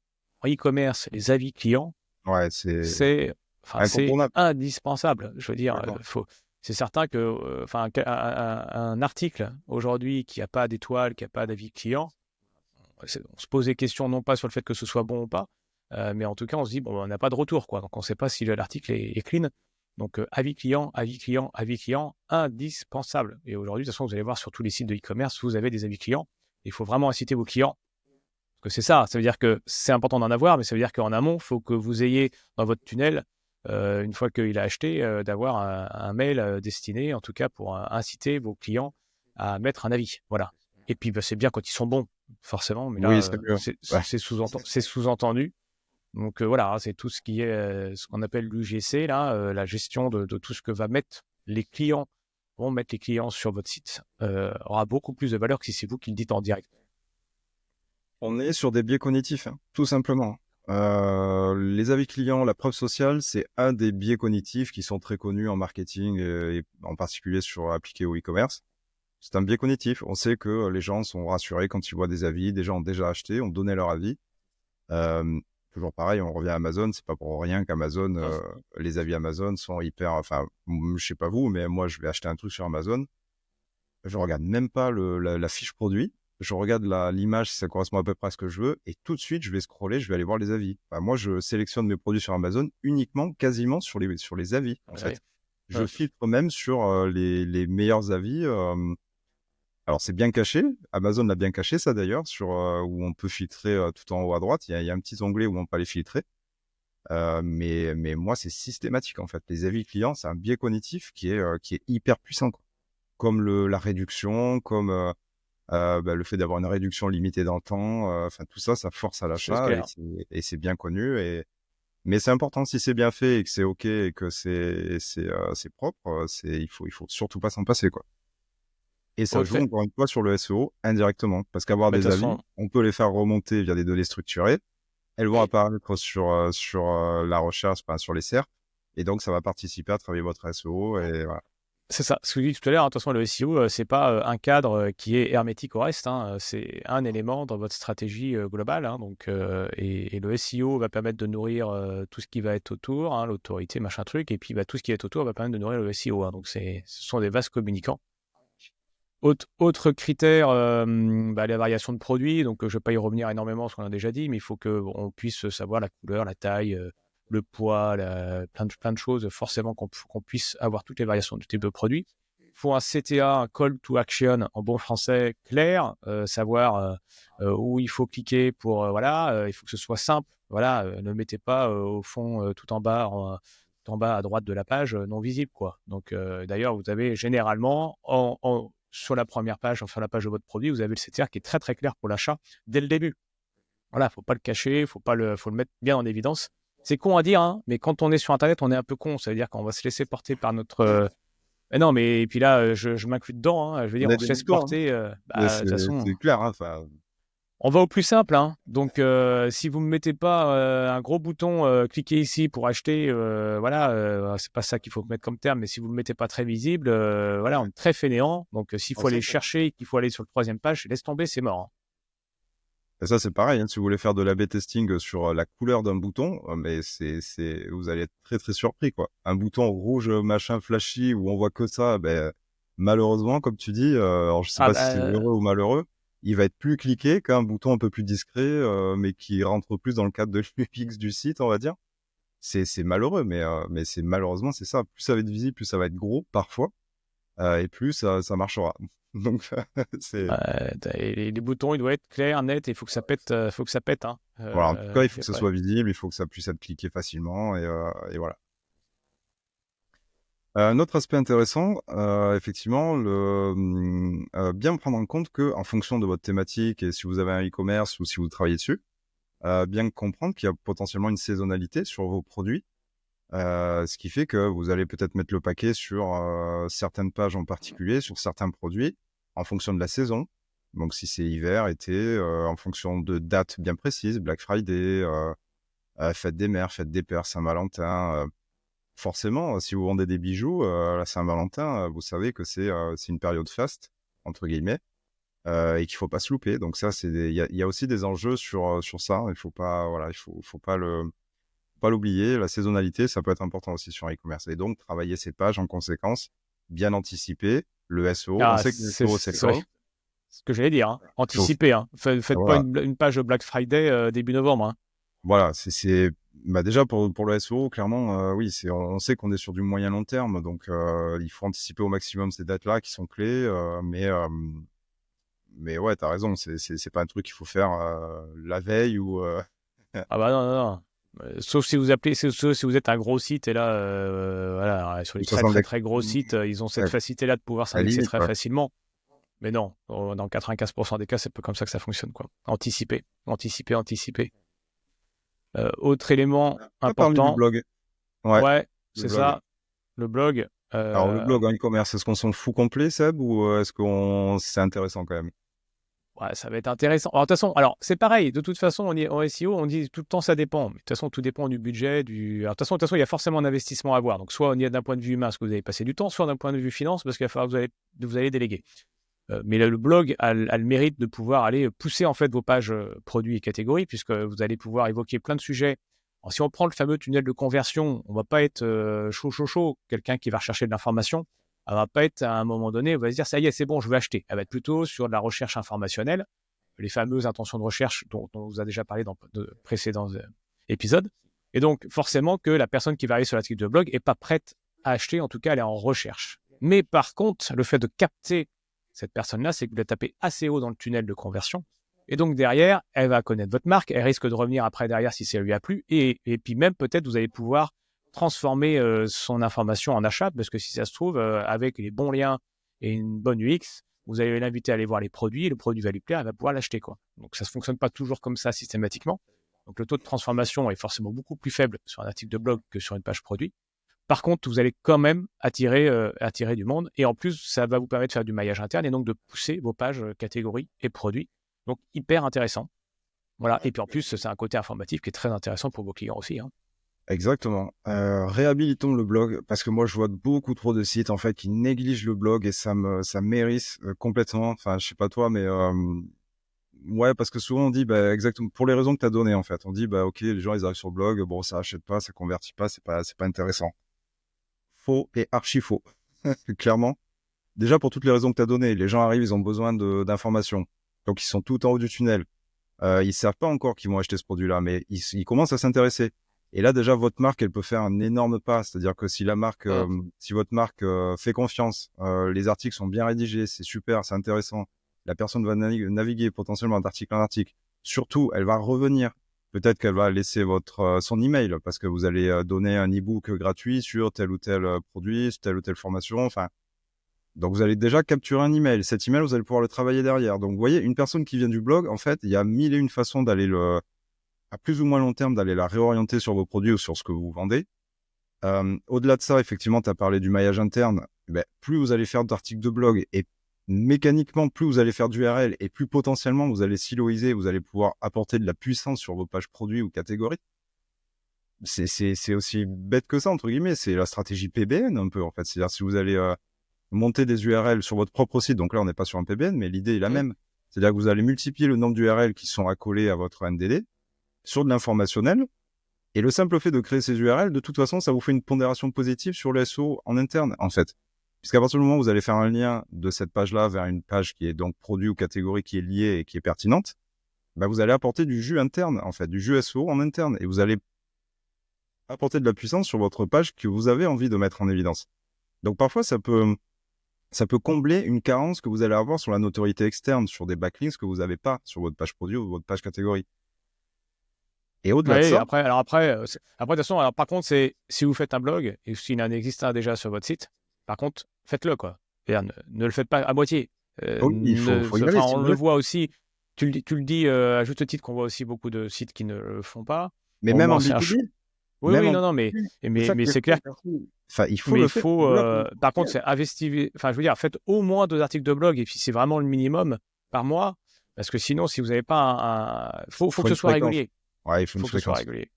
en e-commerce, les avis clients, Ouais, c'est c'est incontournable. indispensable. Je veux dire, D'accord. c'est certain que, un article aujourd'hui qui n'a pas d'étoile, qui n'a pas d'avis client, on se pose des questions non pas sur le fait que ce soit bon ou pas, mais en tout cas, on se dit, bon, on n'a pas de retour, quoi. Donc, on ne sait pas si l'article est clean. Donc, avis client, avis client, avis client, indispensable. Et aujourd'hui, de toute façon, vous allez voir sur tous les sites de e-commerce, vous avez des avis clients. Il faut vraiment inciter vos clients. Parce que c'est ça, ça veut dire que c'est important d'en avoir, mais ça veut dire qu'en amont, il faut que vous ayez dans votre tunnel, une fois qu'il a acheté, d'avoir un mail destiné, en tout cas pour inciter vos clients à mettre un avis. Voilà. Et puis, bah, c'est bien quand ils sont bons, forcément, mais Oui, là, c'est mieux. c'est Ouais. c'est c'est sous-entendu. Donc voilà, hein, c'est tout ce qui est ce qu'on appelle l'UGC, là, la gestion de tout ce que vont mettre les clients sur votre site, aura beaucoup plus de valeur que si c'est vous qui le dites en direct. On est sur des biais cognitifs, hein, tout simplement. Les avis clients, la preuve sociale, c'est un des biais cognitifs qui sont très connus en marketing et en particulier appliqués au e-commerce. C'est un biais cognitif. On sait que les gens sont rassurés quand ils voient des avis. Des gens ont déjà acheté, ont donné leur avis. toujours pareil, on revient à Amazon, c'est pas pour rien qu'Amazon, les avis Amazon sont hyper, enfin, je sais pas vous, mais moi, je vais acheter un truc sur Amazon, je regarde même pas la fiche produit, je regarde l'image si ça correspond à peu près à ce que je veux, et tout de suite, je vais scroller, je vais aller voir les avis. Enfin, moi, je sélectionne mes produits sur Amazon uniquement, quasiment sur les avis, en Ouais. fait. Je filtre même sur les meilleurs avis. Alors, c'est bien caché. Amazon l'a bien caché, ça d'ailleurs, sur où on peut filtrer tout en haut à droite. Il y a un petit onglet où on peut aller filtrer. Mais moi, c'est systématique en fait. Les avis clients, c'est un biais cognitif qui est hyper puissant, quoi. Comme la réduction, comme le fait d'avoir une réduction limitée dans le temps. Enfin, tout ça, ça force à C'est l'achat clair. et c'est bien connu. Mais c'est important si c'est bien fait et que c'est OK et que c'est propre. Il faut surtout pas s'en passer, quoi. Et ça joue Autre... encore une fois sur le SEO indirectement, parce qu'avoir Mais de des toute avis, façon, on peut les faire remonter via des données structurées. Elles vont oui, apparaître sur la recherche, enfin, sur les SERP, et donc ça va participer à travailler votre SEO. Et voilà. c'est ça. Ce que je dis tout à l'heure, attention, le SEO, c'est pas un cadre qui est hermétique au reste, hein, c'est un élément dans votre stratégie globale, hein, donc, et le SEO va permettre de nourrir tout ce qui va être autour, hein, l'autorité, machin truc, et puis tout ce qui est autour va permettre de nourrir le SEO, hein, donc ce sont des vases communicants. Autre critère, la variation de produits. Donc, je ne vais pas y revenir énormément, ce qu'on a déjà dit, mais il faut qu'on puisse savoir la couleur, la taille, le poids, plein de choses, forcément qu'on puisse avoir toutes les variations du type de produit. Il faut un CTA, un call to action en bon français clair, savoir où il faut cliquer pour, il faut que ce soit simple. Voilà, ne mettez pas au fond, tout en bas, tout en bas à droite de la page, non visible, quoi. Donc, d'ailleurs, vous avez généralement sur la première page, sur la page de votre produit, vous avez le CTR qui est très très clair pour l'achat dès le début. Voilà, faut pas le cacher, faut le mettre bien en évidence. C'est con à dire, hein, mais quand on est sur Internet, on est un peu con. Ça veut dire qu'on va se laisser porter par notre. Mais non, mais et puis là, je m'inclus dedans, hein. Je veux On dire, est on des se laisse moutons, hein. porter. Mais De toute façon, c'est clair, hein, enfin, on va au plus simple, hein. Donc, si vous ne mettez pas un gros bouton, cliquez ici pour acheter, c'est pas ça qu'il faut mettre comme terme, mais si vous ne le mettez pas très visible, on est très fainéant. Donc, s'il faut aller chercher et qu'il faut aller sur le troisième page, laisse tomber, c'est mort, hein. et ça, c'est pareil, hein, si vous voulez faire de l'A/B testing sur la couleur d'un bouton, mais vous allez être très très surpris, quoi. Un bouton rouge, machin, flashy, où on voit que ça, ben, malheureusement, comme tu dis, alors je sais Ah pas si c'est bah, heureux ou malheureux, il va être plus cliqué qu'un bouton un peu plus discret, mais qui rentre plus dans le cadre de l'UX du site, on va dire. C'est malheureux, mais c'est malheureusement, c'est ça. Plus ça va être visible, plus ça va être gros, parfois, et plus ça marchera. Donc, c'est... les boutons, ils doivent être clairs, nets, et il faut que ça pète, hein. Voilà, en tout cas, il faut Y a que ça pas- soit visible, il faut que ça puisse être cliqué facilement, et voilà. Un autre aspect intéressant, effectivement, bien prendre en compte que, en fonction de votre thématique et si vous avez un e-commerce ou si vous travaillez dessus, bien comprendre qu'il y a potentiellement une saisonnalité sur vos produits, ce qui fait que vous allez peut-être mettre le paquet sur certaines pages en particulier, sur certains produits, en fonction de la saison. Donc, si c'est hiver, été, en fonction de dates bien précises, Black Friday, fête des mères, fête des pères, Saint-Valentin. Forcément, si vous vendez des bijoux à la Saint-Valentin, vous savez que c'est une période faste, entre guillemets, et qu'il faut pas se louper. Donc ça, il y a aussi des enjeux sur ça. Il faut pas, voilà, il faut pas l'oublier. La saisonnalité, ça peut être important aussi sur un e-commerce. Et donc, travailler ces pages en conséquence, bien anticiper le SEO. On Ah, sait que le SEO, c'est le ouais, call. ce que j'allais dire, hein. Faut- Anticipez, hein. Faites pas Voilà, une page Black Friday début novembre, hein. voilà, bah déjà pour le SEO, clairement, oui, on sait qu'on est sur du moyen long terme, donc il faut anticiper au maximum ces dates-là qui sont clés, mais ouais, t'as raison, c'est pas un truc qu'il faut faire la veille ou Ah bah non, non, non. Sauf si vous êtes un gros site et là, sur les ou très 60 très très gros sites, ils ont cette ouais, facilité-là de pouvoir à la s'indexer limite, très quoi. facilement. Mais non, dans 95% des cas, c'est pas comme ça que ça fonctionne, quoi. Anticiper, anticiper, anticiper. Autre élément On a parlé du important, blog. Ouais, ouais, le c'est blog. ça, le blog. Alors le blog en e-commerce, est-ce qu'on s'en fout complet, Seb, ou est-ce qu'on c'est intéressant quand même? Ouais, ça va être intéressant. Alors, de toute façon, c'est pareil. De toute façon, en SEO, on dit tout le temps ça dépend. Mais de toute façon, tout dépend du budget. Alors, de toute façon, il y a forcément un investissement à avoir. Donc, soit on y est d'un point de vue humain, parce que vous avez passé du temps, soit d'un point de vue finance, parce qu'il va falloir que vous allez déléguer. Mais le blog a le mérite de pouvoir aller pousser en fait vos pages produits et catégories, puisque vous allez pouvoir évoquer plein de sujets. Alors, si on prend le fameux tunnel de conversion, on va pas être chaud. Quelqu'un qui va rechercher de l'information, elle va pas être à un moment donné, elle va se dire ça y est, c'est bon, je vais acheter. Elle va être plutôt sur de la recherche informationnelle, les fameuses intentions de recherche dont on vous a déjà parlé dans de précédents épisodes. Et donc, forcément que la personne qui va aller sur l'article de blog n'est pas prête à acheter, en tout cas, elle est en recherche. Mais par contre, le fait de capter cette personne-là, c'est que vous la tapez assez haut dans le tunnel de conversion. Et donc, derrière, elle va connaître votre marque, elle risque de revenir après derrière si ça lui a plu. Et puis même, peut-être, vous allez pouvoir transformer son information en achat, parce que si ça se trouve, avec les bons liens et une bonne UX, vous allez l'inviter à aller voir les produits, le produit va lui plaire, elle va pouvoir l'acheter, quoi. Donc, ça ne fonctionne pas toujours comme ça systématiquement. Donc, le taux de transformation est forcément beaucoup plus faible sur un article de blog que sur une page produit. Par contre, vous allez quand même attirer du monde. Et en plus, ça va vous permettre de faire du maillage interne et donc de pousser vos pages catégories et produits. Donc, hyper intéressant. Voilà. Et puis en plus, c'est un côté informatif qui est très intéressant pour vos clients aussi, hein. Exactement. Réhabilitons le blog parce que moi je vois beaucoup trop de sites en fait qui négligent le blog et ça m'hérisse complètement. Enfin, je sais pas toi, mais ouais, parce que souvent on dit bah exactement pour les raisons que tu as données en fait. On dit bah ok, les gens ils arrivent sur le blog, bon ça achète pas, ça convertit pas, c'est pas intéressant. Faux et archi faux. Clairement. Déjà pour toutes les raisons que tu as données, les gens arrivent, ils ont besoin d'informations. Donc ils sont tout en haut du tunnel. Ils savent pas encore qu'ils vont acheter ce produit-là, mais ils commencent à s'intéresser. Et là, déjà, votre marque, elle peut faire un énorme pas. C'est-à-dire que si la marque, si votre marque fait confiance, les articles sont bien rédigés, c'est super, c'est intéressant. La personne va naviguer potentiellement d'article en article. Surtout, elle va revenir. Peut-être qu'elle va laisser son email parce que vous allez donner un e-book gratuit sur tel ou tel produit, sur telle ou telle formation. Enfin, donc, vous allez déjà capturer un email. Cet email, vous allez pouvoir le travailler derrière. Donc, vous voyez, une personne qui vient du blog, en fait, il y a mille et une façons d'aller à plus ou moins long terme, d'aller la réorienter sur vos produits ou sur ce que vous vendez. Au-delà de ça, effectivement, tu as parlé du maillage interne. Ben, plus vous allez faire d'articles de blog et mécaniquement, plus vous allez faire d'URL et plus potentiellement vous allez siloiser, vous allez pouvoir apporter de la puissance sur vos pages produits ou catégories. C'est aussi bête que ça, entre guillemets. C'est la stratégie PBN un peu, en fait. C'est-à-dire, si vous allez monter des URL sur votre propre site, donc là, on n'est pas sur un PBN, mais l'idée est la même. C'est-à-dire que vous allez multiplier le nombre d'URL qui sont accolés à votre NDD sur de l'informationnel. Et le simple fait de créer ces URL, de toute façon, ça vous fait une pondération positive sur le SEO en interne, en fait. Puisqu'à partir du moment où vous allez faire un lien de cette page-là vers une page qui est donc produit ou catégorie qui est liée et qui est pertinente, bah vous allez apporter du jus interne, en fait, du jus SEO en interne. Et vous allez apporter de la puissance sur votre page que vous avez envie de mettre en évidence. Donc parfois, ça peut combler une carence que vous allez avoir sur la notoriété externe, sur des backlinks que vous n'avez pas sur votre page produit ou votre page catégorie. Et au-delà de ça... Après, de toute façon, alors par contre, c'est si vous faites un blog et s'il en existe un déjà sur votre site, par contre, faites-le, quoi. Ne le faites pas à moitié. Oui, il faut y aller. On le voit aussi, tu le dis à juste titre qu'on voit aussi beaucoup de sites qui ne le font pas. Mais Au même moins, en c'est B2B. Oui, non, mais c'est clair. Enfin, il faut Mais le il faire. faut, par contre, c'est investir. Enfin, je veux dire, faites au moins 2 articles de blog et puis c'est vraiment le minimum par mois, parce que sinon, si vous n'avez pas faut que ce soit régulier. Ouais, il faut une Que ce soit fréquence. régulier.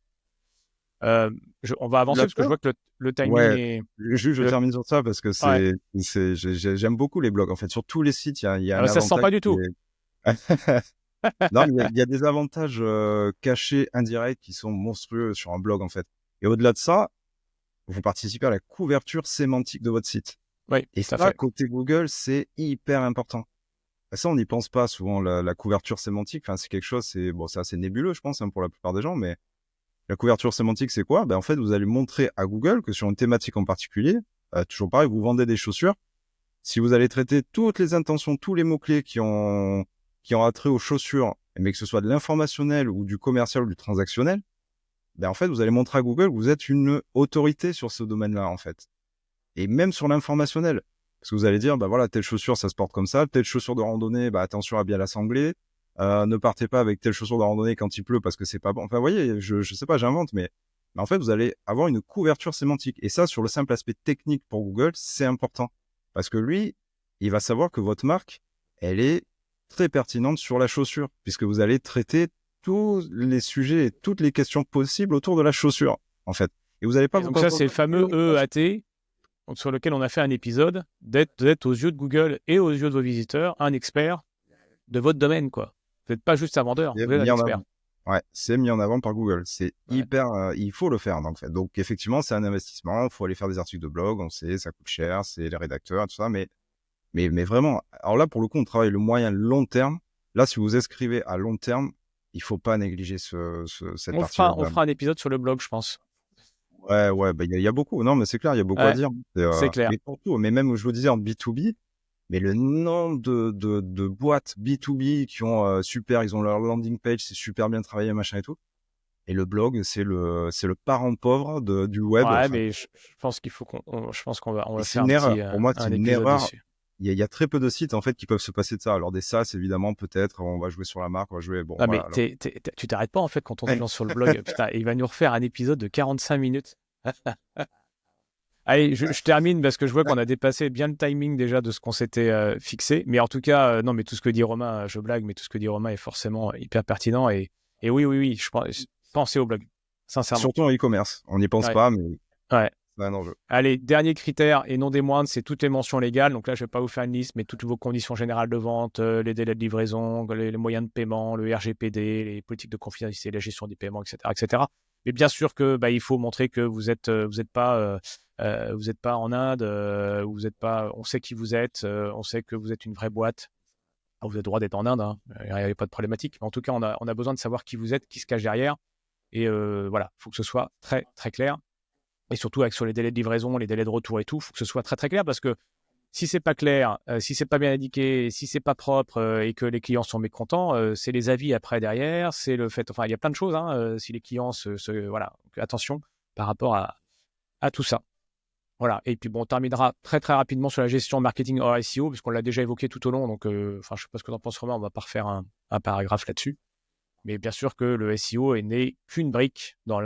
On va avancer parce que je vois que le timing est. Je termine sur ça parce que j'aime beaucoup les blogs. En fait, sur tous les sites, il y a un Ça se sent avantage. pas du tout. Non, mais il y a des avantages cachés, indirects qui sont monstrueux sur un blog, en fait. Et au-delà de ça, vous participez à la couverture sémantique de votre site. Oui, et ça ça, fait. côté Google, c'est hyper important. Ça, on n'y pense pas souvent, la couverture sémantique. Enfin, c'est quelque chose, c'est assez nébuleux, je pense, hein, pour la plupart des gens, mais la couverture sémantique, c'est quoi? En fait, vous allez montrer à Google que sur une thématique en particulier, toujours pareil, vous vendez des chaussures. Si vous allez traiter toutes les intentions, tous les mots-clés qui ont attrait aux chaussures, mais que ce soit de l'informationnel ou du commercial ou du transactionnel, en fait, vous allez montrer à Google que vous êtes une autorité sur ce domaine-là, en fait. Et même sur l'informationnel. Parce que vous allez dire, voilà, telle chaussure, ça se porte comme ça, telle chaussure de randonnée, attention à bien l'assembler. Ne partez pas avec telle chaussure de randonnée quand il pleut parce que c'est pas bon. Enfin, vous voyez, je sais pas, j'invente, mais en fait, vous allez avoir une couverture sémantique. Et ça, sur le simple aspect technique pour Google, c'est important. Parce que lui, il va savoir que votre marque, elle est très pertinente sur la chaussure, puisque vous allez traiter tous les sujets et toutes les questions possibles autour de la chaussure, en fait. Et vous n'allez pas Donc ça, c'est le fameux EAT. sur lequel on a fait un épisode, d'être aux yeux de Google et aux yeux de vos visiteurs, un expert de votre domaine, quoi. Vous n'êtes pas juste un vendeur, C'est vous êtes un mis en expert. avant. Ouais, c'est mis en avant par Google. C'est Ouais. hyper, il faut le faire, en fait. Donc, effectivement, c'est un investissement. Il faut aller faire des articles de blog. On sait, ça coûte cher, c'est les rédacteurs, tout ça. Mais vraiment, alors là, pour le coup, on travaille le moyen long terme. Là, si vous inscrivez à long terme, il faut pas négliger cette partie-là. On fera un épisode sur le blog, je pense. Ouais, bah, il y a beaucoup. Non, mais c'est clair, il y a beaucoup à Ouais, dire. c'est clair. Mais pour tout, mais même, je vous disais, en B2B, mais le nombre de boîtes B2B qui ont super, ils ont leur landing page, c'est super bien travaillé, machin et tout. Et le blog, c'est le parent pauvre du web. Ouais, Enfin, mais je pense qu'il faut je pense qu'on va et c'est faire une erreur. Pour moi, c'est un une épisode erreur. dessus. Il y a très peu de sites en fait qui peuvent se passer de ça. Alors des SaaS, évidemment, peut-être, on va jouer sur la marque, on va jouer. Bon, Ah, mais voilà. tu t'arrêtes pas en fait quand on se Ouais. lance sur le blog. Putain, il va nous refaire un épisode de 45 minutes. Allez, je termine parce que je vois qu'on a dépassé bien le timing déjà de ce qu'on s'était fixé. Mais en tout cas, non, mais tout ce que dit Romain, je blague, mais tout ce que dit Romain est forcément hyper pertinent. Et oui, je pense, pensez au blog, sincèrement. Surtout en e-commerce. On n'y pense Ouais, pas, mais ouais. c'est un enjeu. Allez, dernier critère et non des moindres, c'est toutes les mentions légales. Donc là, je ne vais pas vous faire une liste, mais toutes vos conditions générales de vente, les délais de livraison, les moyens de paiement, le RGPD, les politiques de confidentialité, la gestion des paiements, etc., etc. Mais bien sûr que il faut montrer que vous êtes pas en Inde, vous êtes pas. On sait qui vous êtes, on sait que vous êtes une vraie boîte. Ah, vous avez le droit d'être en Inde, hein, il n'y a pas de problématique. Mais en tout cas, on a besoin de savoir qui vous êtes, qui se cache derrière. Et voilà, il faut que ce soit très très clair. Et surtout sur les délais de livraison, les délais de retour et tout, il faut que ce soit très très clair parce que si c'est pas clair, si c'est pas bien indiqué, si c'est pas propre et que les clients sont mécontents, c'est les avis après derrière, c'est le fait, enfin il y a plein de choses. Hein, si les clients voilà, donc, attention par rapport à tout ça. Voilà. Et puis bon, on terminera très très rapidement sur la gestion marketing hors SEO parce qu'on l'a déjà évoqué tout au long. Donc, enfin, je sais pas ce que tu en penses, Romain, on va pas refaire un paragraphe là-dessus. Mais bien sûr que le SEO n'est qu'une brique dans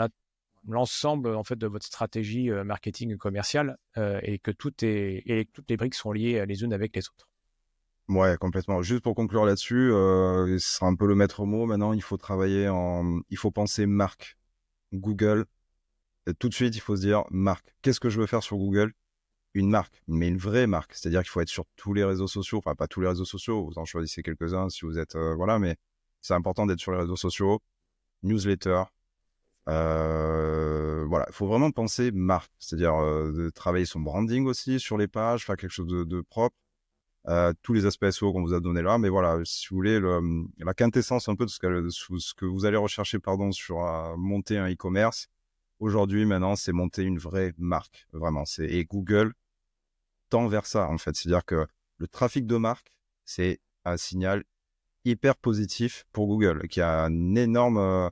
l'ensemble en fait de votre stratégie marketing commerciale et que toutes les briques sont liées les unes avec les autres. Ouais, complètement. Juste pour conclure là-dessus, ce sera un peu le maître mot. Maintenant, il faut il faut penser marque. Google. Et tout de suite, il faut se dire marque. Qu'est-ce que je veux faire sur Google? Une marque, mais une vraie marque. C'est-à-dire qu'il faut être sur tous les réseaux sociaux. Enfin, pas tous les réseaux sociaux. Vous en choisissez quelques-uns si vous êtes, voilà, mais c'est important d'être sur les réseaux sociaux, newsletter. Voilà, il faut vraiment penser marque. C'est-à-dire de travailler son branding aussi sur les pages, faire quelque chose de propre. Tous les aspects SEO qu'on vous a donné là, mais voilà, si vous voulez la quintessence un peu de ce que vous allez rechercher sur monter un e-commerce, aujourd'hui, maintenant, c'est monter une vraie marque, vraiment. Et Google tend vers ça, en fait. C'est-à-dire que le trafic de marque, c'est un signal hyper positif pour Google, qui a un énorme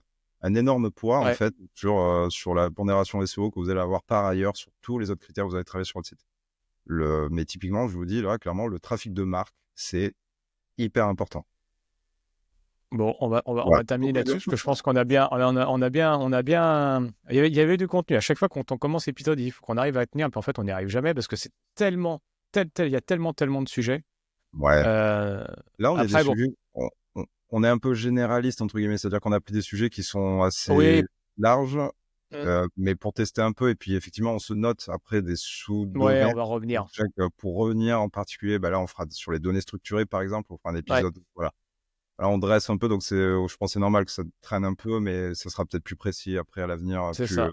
poids, en Ouais. fait, sur la pondération SEO que vous allez avoir par ailleurs sur tous les autres critères que vous allez travailler sur votre site. Mais typiquement, je vous dis là, clairement, le trafic de marque, c'est hyper important. Bon, on Ouais. va terminer là-dessus parce que je pense qu'on a bien, il y avait du contenu. À chaque fois qu'on commence l'épisode, il faut qu'on arrive à tenir, puis en fait, on n'y arrive jamais parce que c'est tellement, il y a tellement de sujets. Ouais. Euh, Là, on est des Après, bon, sujets, on est un peu généraliste, entre guillemets, c'est-à-dire qu'on a pris des sujets qui sont assez oui, larges, mm, mais pour tester un peu, et puis effectivement, on se note après des ouais, on sous-domaines. va revenir. Pour revenir en particulier, bah là, on fera sur les données structurées, par exemple, on fera un Ouais, épisode, voilà. Là, on dresse un peu, donc je pense que c'est normal que ça traîne un peu, mais ça sera peut-être plus précis après à l'avenir, c'est ça.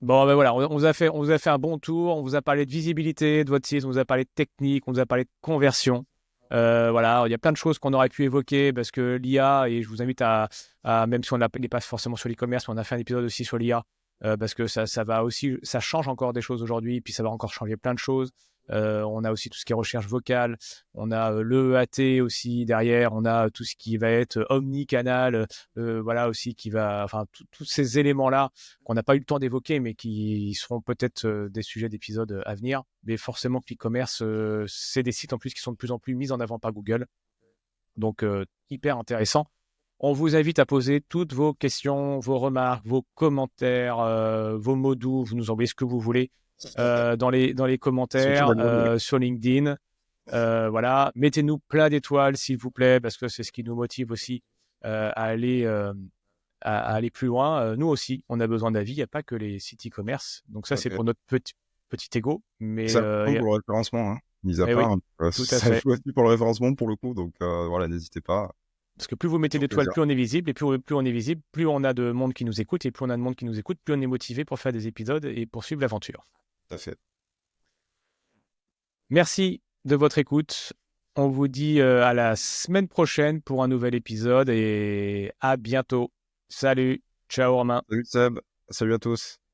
Bon, ben voilà, on vous a fait un bon tour. On vous a parlé de visibilité de votre site, on vous a parlé de technique, on vous a parlé de conversion. Voilà, il y a plein de choses qu'on aurait pu évoquer parce que l'IA, et je vous invite même si on n'est pas forcément sur l'e-commerce, on a fait un épisode aussi sur l'IA parce que ça va aussi, ça change encore des choses aujourd'hui, puis ça va encore changer plein de choses. On a aussi tout ce qui est recherche vocale, on a le EAT aussi derrière, on a tout ce qui va être omnicanal, voilà aussi qui va, enfin tous ces éléments-là qu'on n'a pas eu le temps d'évoquer, mais qui seront peut-être des sujets d'épisodes à venir. Mais forcément que l'e-commerce, c'est des sites en plus qui sont de plus en plus mis en avant par Google. Donc, hyper intéressant. On vous invite à poser toutes vos questions, vos remarques, vos commentaires, vos mots doux. Vous nous envoyez ce que vous voulez dans les Surtout commentaires Daniel. sur LinkedIn. Voilà, mettez-nous plein d'étoiles, s'il vous plaît, parce que c'est ce qui nous motive aussi à aller plus loin. Nous aussi, on a besoin d'avis. Il n'y a pas que les sites e-commerce. Donc ça, c'est pour notre petit ego, mais C'est important pour le référencement, hein, mis à eh oui, part, tout à ça fait. joue aussi pour le référencement pour le coup, donc voilà, n'hésitez pas, Parce que plus vous mettez toujours d'étoiles, plaisir. plus on est visible, et plus on est visible, plus on a de monde qui nous écoute, et plus on a de monde qui nous écoute, plus on est motivé pour faire des épisodes et poursuivre l'aventure. Tout à fait. Merci de votre écoute. On vous dit à la semaine prochaine pour un nouvel épisode et à bientôt. Salut, ciao Romain. Salut Seb, salut à tous.